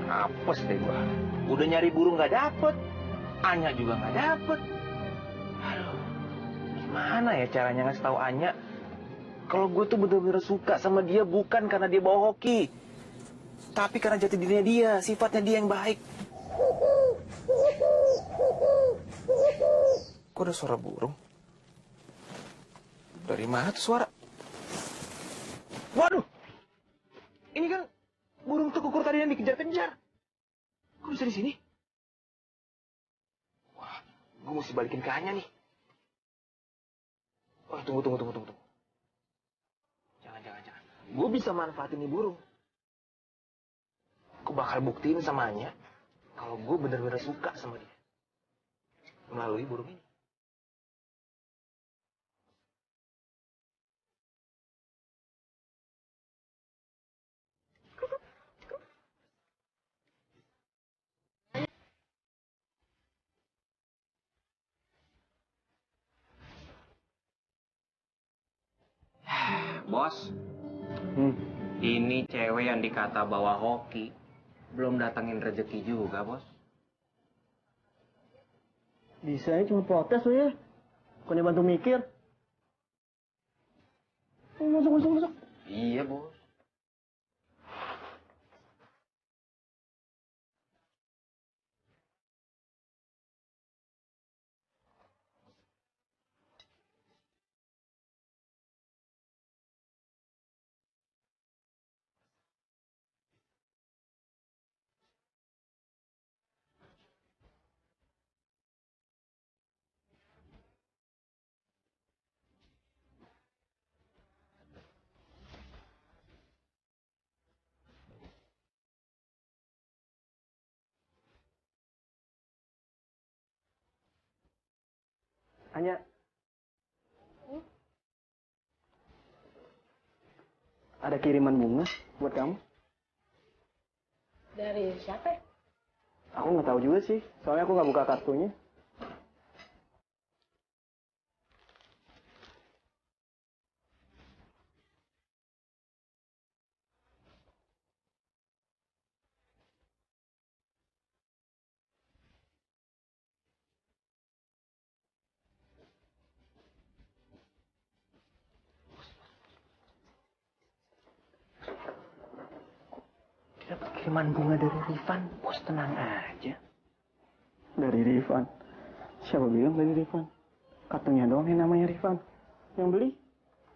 Apes deh gua. Udah nyari burung nggak dapet, Anya juga nggak dapet. Aduh, gimana ya caranya ngasih tahu Anya kalau gue tuh bener-bener suka sama dia bukan karena dia bawa hoki, tapi karena jati dirinya dia, sifatnya dia yang baik. Kok ada suara burung? Dari mana tuh suara? Waduh, ini kan burung tekukur tadi yang dikejar-kejar. Kok bisa di sini? Wah, gue mesti balikin ke Anya nih. Oh, tunggu. Jangan. Gue bisa manfaatin nih burung. Gue bakal buktiin sama Anya kalau gue bener-bener suka sama dia melalui burung ini. Bos, ini cewek yang dikata bawa hoki, belum datengin rezeki juga, Bos. Bisanya cuma protes lo ya. Bukannya bantu mikir. Masuk. Iya, Bos. Anya. Ada kiriman bunga buat kamu. Dari siapa? Aku nggak tahu juga sih, soalnya aku nggak buka kartunya. Dapat kiriman bunga dari Rifan, bos tenang aja. Dari Rifan? Siapa bilang dari Rifan? Kartunya doang yang namanya Rifan. Yang beli?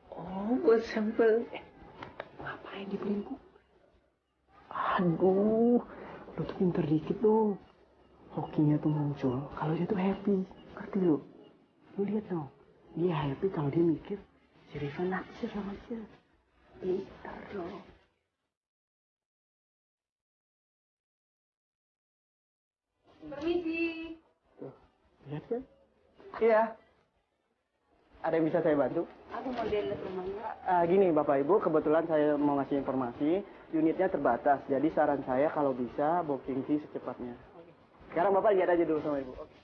Oh, buat sampel. Ngapain dibeliin bu? Aduh, lu tuh pinter dikit dong. Hokinya tuh muncul kalau dia tuh happy. Ngerti lu? Lu lihat dong. Dia happy kalau dia mikir si Rifan naksir sama dia. Pinter dong. Permisi. Tuh, lihat kan? Iya. Ada yang bisa saya bantu? Aku mau lihat rumahnya. Gini Bapak Ibu, kebetulan saya mau ngasih informasi, unitnya terbatas. Jadi saran saya kalau bisa booking fee secepatnya. Sekarang Bapak lihat aja dulu sama Ibu. Oke.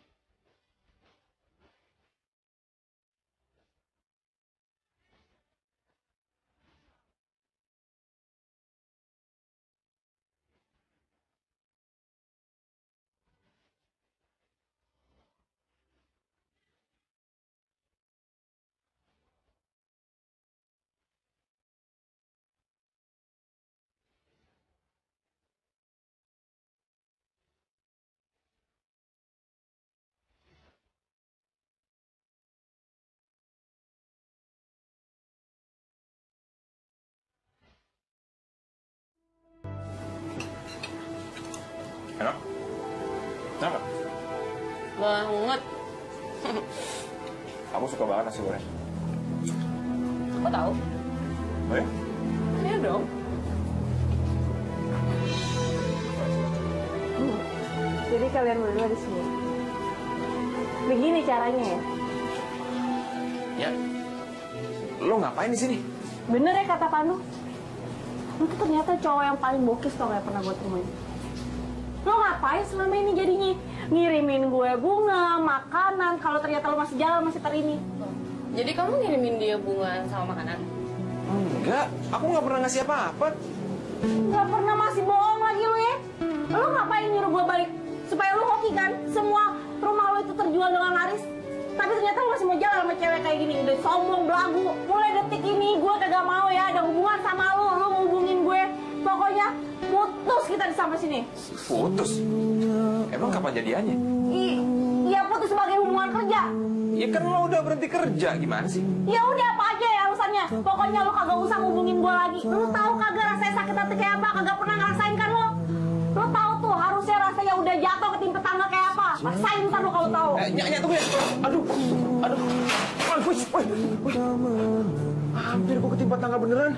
Enak? Enak? Banget. Aku suka banget nasi goreng. Kok tahu? Oh ya? Iya dong. Jadi kalian berdua di sini. Begini caranya ya. Ya. Lo ngapain di sini? Bener ya kata Pandu? Lu tuh ternyata cowok yang paling bokis tau gak pernah gue temuin. Lo ngapain selama ini jadinya? Ngirimin gue bunga, makanan, kalau ternyata lo masih jalan, masih terini. Jadi kamu ngirimin dia bunga sama makanan? Enggak, aku nggak pernah ngasih apa-apa. Gak pernah, masih bohong lagi lo ya? Lo ngapain nyuruh gue balik? Supaya lo hoki kan? Semua rumah lo itu terjual dengan laris. Tapi ternyata lo masih mau jalan sama cewek kayak gini. Udah sombong, belagu. Mulai detik ini gue kagak mau ya ada hubungan sama lo. Lo ngehubungin gue. Pokoknya putus kita sampai sini. Putus? Emang kapan jadiannya? Iya putus sebagai hubungan kerja. Ya kan lo udah berhenti kerja, gimana sih? Ya udah apa aja ya alasannya. Pokoknya lo kagak usah ngubungin gue lagi. Lo tahu kagak rasanya sakit hati kayak apa? Kagak pernah ngerasain kan lo? Lo tahu tuh harusnya rasanya udah jatuh ketimpa tangga kayak apa? Rasain ntar lo kalau tahu. Nyak tunggu ya. Aduh. Hampir gua ketimpa tangga beneran.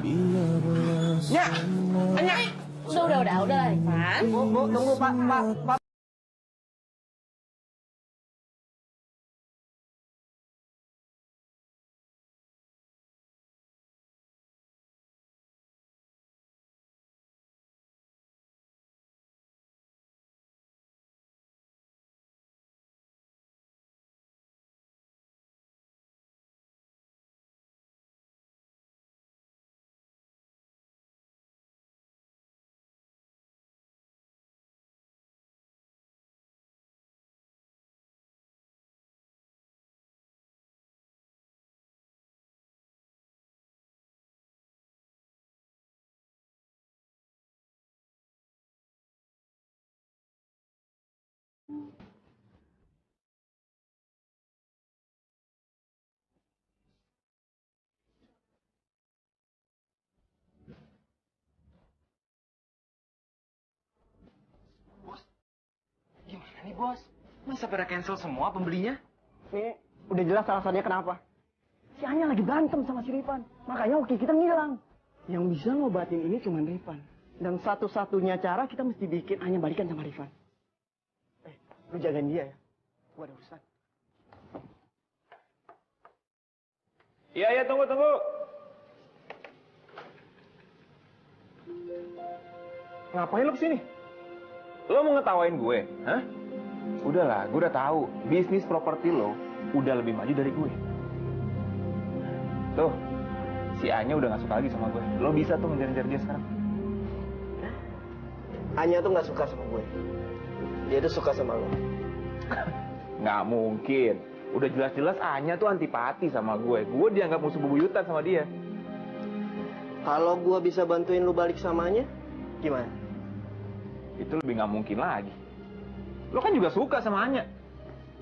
Nyak. Udah lah, Rifan. Bu, tunggu Pak. Gimana nih bos? Masa pada cancel semua pembelinya? Nih, udah jelas alasannya kenapa. Si Anya lagi berantem sama si Rifan. Makanya oke kita ngilang. Yang bisa ngobatin ini cuma Rifan. Dan satu-satunya cara kita mesti bikin Anya balikan sama Rifan. Lu jagain dia ya. Gua ada urusan. Iya, tunggu. Ngapain lo kesini? Lo mau ngetawain gue, hah? Udahlah, gue udah tahu bisnis properti lo udah lebih maju dari gue. Tuh, si Anya udah gak suka lagi sama gue. Lo bisa tuh ngejar-ngejar dia sekarang. Anya tuh gak suka sama gue. Dia tuh suka sama lo. Nggak mungkin. Udah jelas-jelas Anya tuh antipati sama gue. Gue dianggap musuh bebuyutan sama dia. Kalau gue bisa bantuin lu balik sama Anya, gimana? Itu lebih nggak mungkin lagi. Lo kan juga suka sama Anya.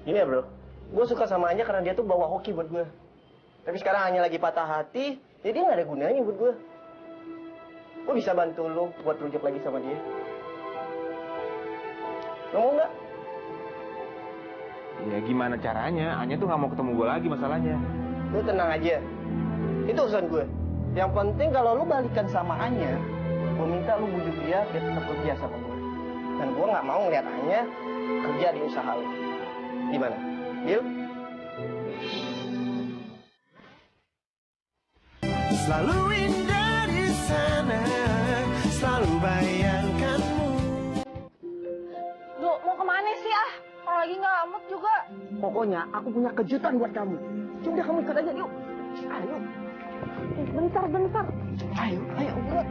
Gini ya bro, gue suka sama Anya karena dia tuh bawa hoki buat gue. Tapi sekarang Anya lagi patah hati, jadi dia nggak ada gunanya buat gue. Gue bisa bantu lu buat rujuk lagi sama dia. Lo mau nggak? Ya gimana caranya? Anya tuh nggak mau ketemu gue lagi masalahnya. Lu tenang aja. Itu urusan gue. Yang penting kalau lu balikan sama Anya, gue minta lu bujuk dia tetap kerja sama gue. Dan gue nggak mau ngeliat Anya kerja di usaha lu. Gimana? Deal? Selalu indah di sana, selalu bayangkanmu. Duh, mau kemana sih ah? Kalau lagi nggak mood juga. Pokoknya aku punya kejutan buat kamu. Coba kamu ikut aja, yuk. Ayo. Bentar. Ayo, urat.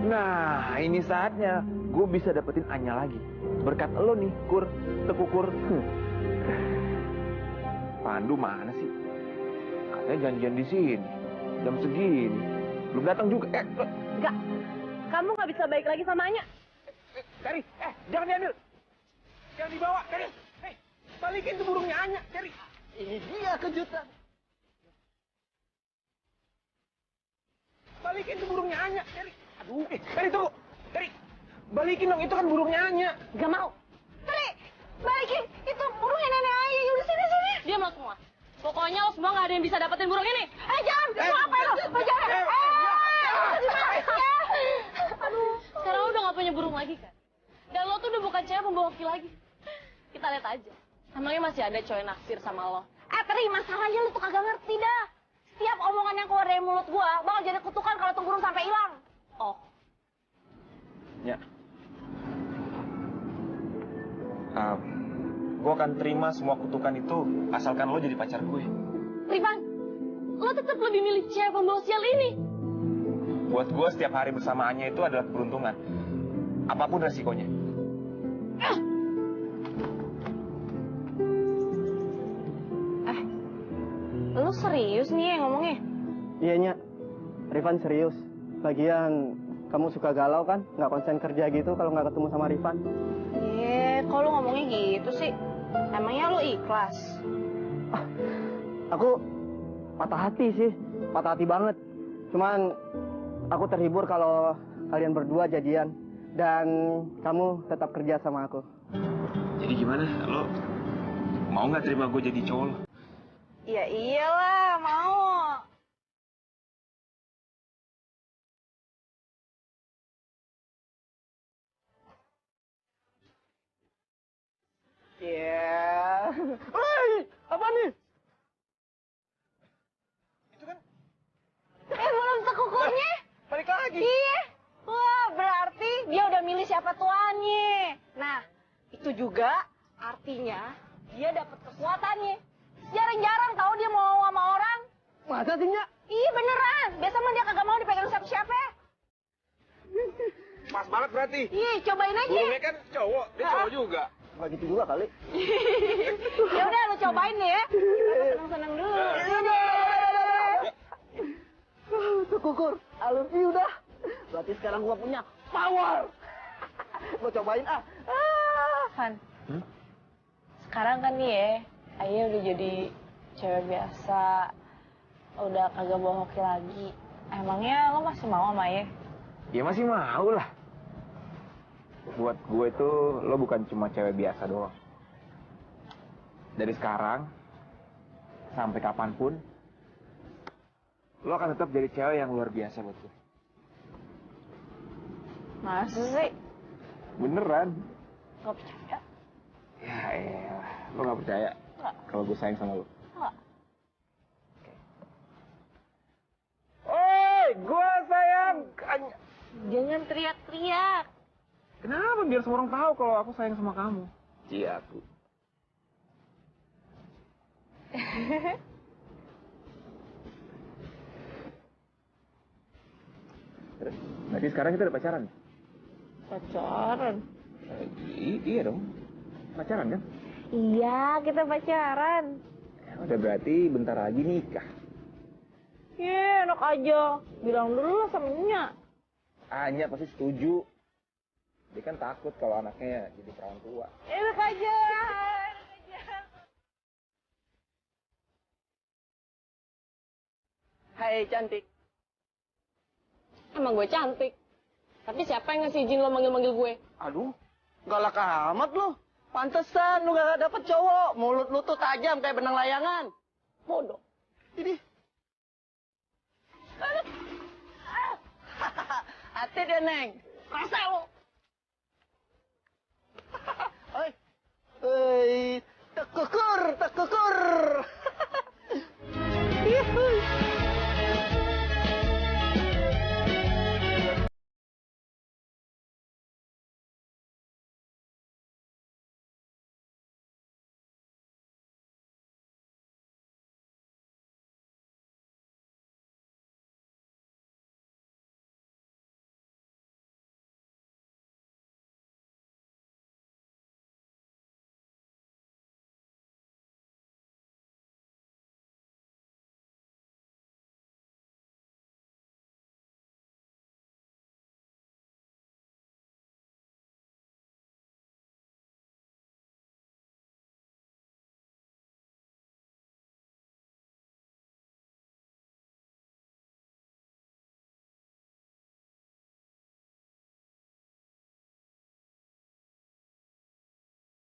Nah, ini saatnya gue bisa dapetin Anya lagi. Berkat lo nih, Tekukur. Pandu mana sih? Katanya janjian di sini. Jam segini. Belum datang juga. Enggak. Kamu nggak bisa baik lagi sama Anya. Cari, jangan diambil. Jangan dibawa, Cari. Balikin tuh burungnya Anya, Cari. Ini dia kejutan. Balikin tuh burungnya Anya, Cari. Aduh, Cari tunggu. Cari. Balikin dong, itu kan burungnya Anya. Gak mau. Tri, balikin. Itu burungnya nenek Ayu. Udah sini. Diam lo semua. Pokoknya lo semua gak ada yang bisa dapetin burung ini. Jangan. Mau apa lo? Jangan. Aduh, sekarang lo udah gak punya burung lagi kan? Dan lo tuh udah bukan cewek pembawa hoki lagi. Kita lihat aja. Emangnya masih ada cowok yang naksir sama lo? Tri, masalahnya lu tuh kagak ngerti dah. Setiap omongan yang keluar dari mulut gua bakal jadi kutukan kalau tuh burung sampai hilang. Oh. Ya. Gue akan terima semua kutukan itu asalkan lo jadi pacar gue. Rifan, lo tetap lebih milih cewek pembawa sial ini. Buat gue setiap hari bersama Anya itu adalah keberuntungan. Apapun resikonya. Lu serius nih ngomongnya? Iya, Nya. Rifan serius. Lagian kamu suka galau kan? Nggak konsen kerja gitu kalau nggak ketemu sama Rifan. Kok lu ngomongnya gitu sih? Emangnya lu ikhlas? Aku patah hati sih. Patah hati banget. Cuman aku terhibur kalau kalian berdua jadian. Dan kamu tetap kerja sama aku. Jadi gimana? Lo mau nggak terima gue jadi cowok lo? Ya iyalah, mau. Yeah. Hei, apa nih? Itu kan Belum sekukurnya. balik lagi. Iya. Wah, berarti dia udah milih siapa tuannya. Nah, itu juga artinya dia dapat kekuatannya. Jarang-jarang tahu dia mau sama orang. Masa sih, Nya? Iya beneran. Biasa mah dia kagak mau dipegang siapa-siapa. Pas banget berarti. Iya, cobain aja. Burungnya kan cowok, dia cowok juga. Nggak gitu juga kali. Ya udah, lu cobain deh ya. Kita senang-senang dulu. Sekukur, I love you dah. Berarti sekarang gua punya power. Gua cobain ah. Van, sekarang kan nih ya, Ayah udah jadi cewek biasa, udah kagak bawa hoki lagi. Emangnya lo masih mau sama Ayah? Ya masih mau lah. Buat gue itu lo bukan cuma cewek biasa doang. Dari sekarang sampai kapanpun lo akan tetap jadi cewek yang luar biasa buat gue. Masa sih? Beneran? Gak percaya? Ya elah, lo gak percaya kalau gue sayang sama lo? Enggak. Oi, gue sayang. Jangan teriak-teriak. Kenapa? Biar semua orang tahu kalau aku sayang sama kamu. Iya aku. Berarti sekarang kita udah pacaran? Pacaran? Iya dong. Pacaran kan? Iya, kita pacaran. Ya, udah berarti bentar lagi nikah. Iya, enak aja. Bilang dulu lah sama Nya. Anya pasti setuju. Dia kan takut kalau anaknya jadi perawan tua. Enak aja. Hai cantik. Emang gue cantik. Tapi siapa yang ngasih izin lo manggil-manggil gue? Aduh, galak amat lu. Pantesan lu gak dapet cowok. Mulut lu tuh tajam kayak benang layangan. Bodoh. Ini. Hati deh, Neng. Rasa lo.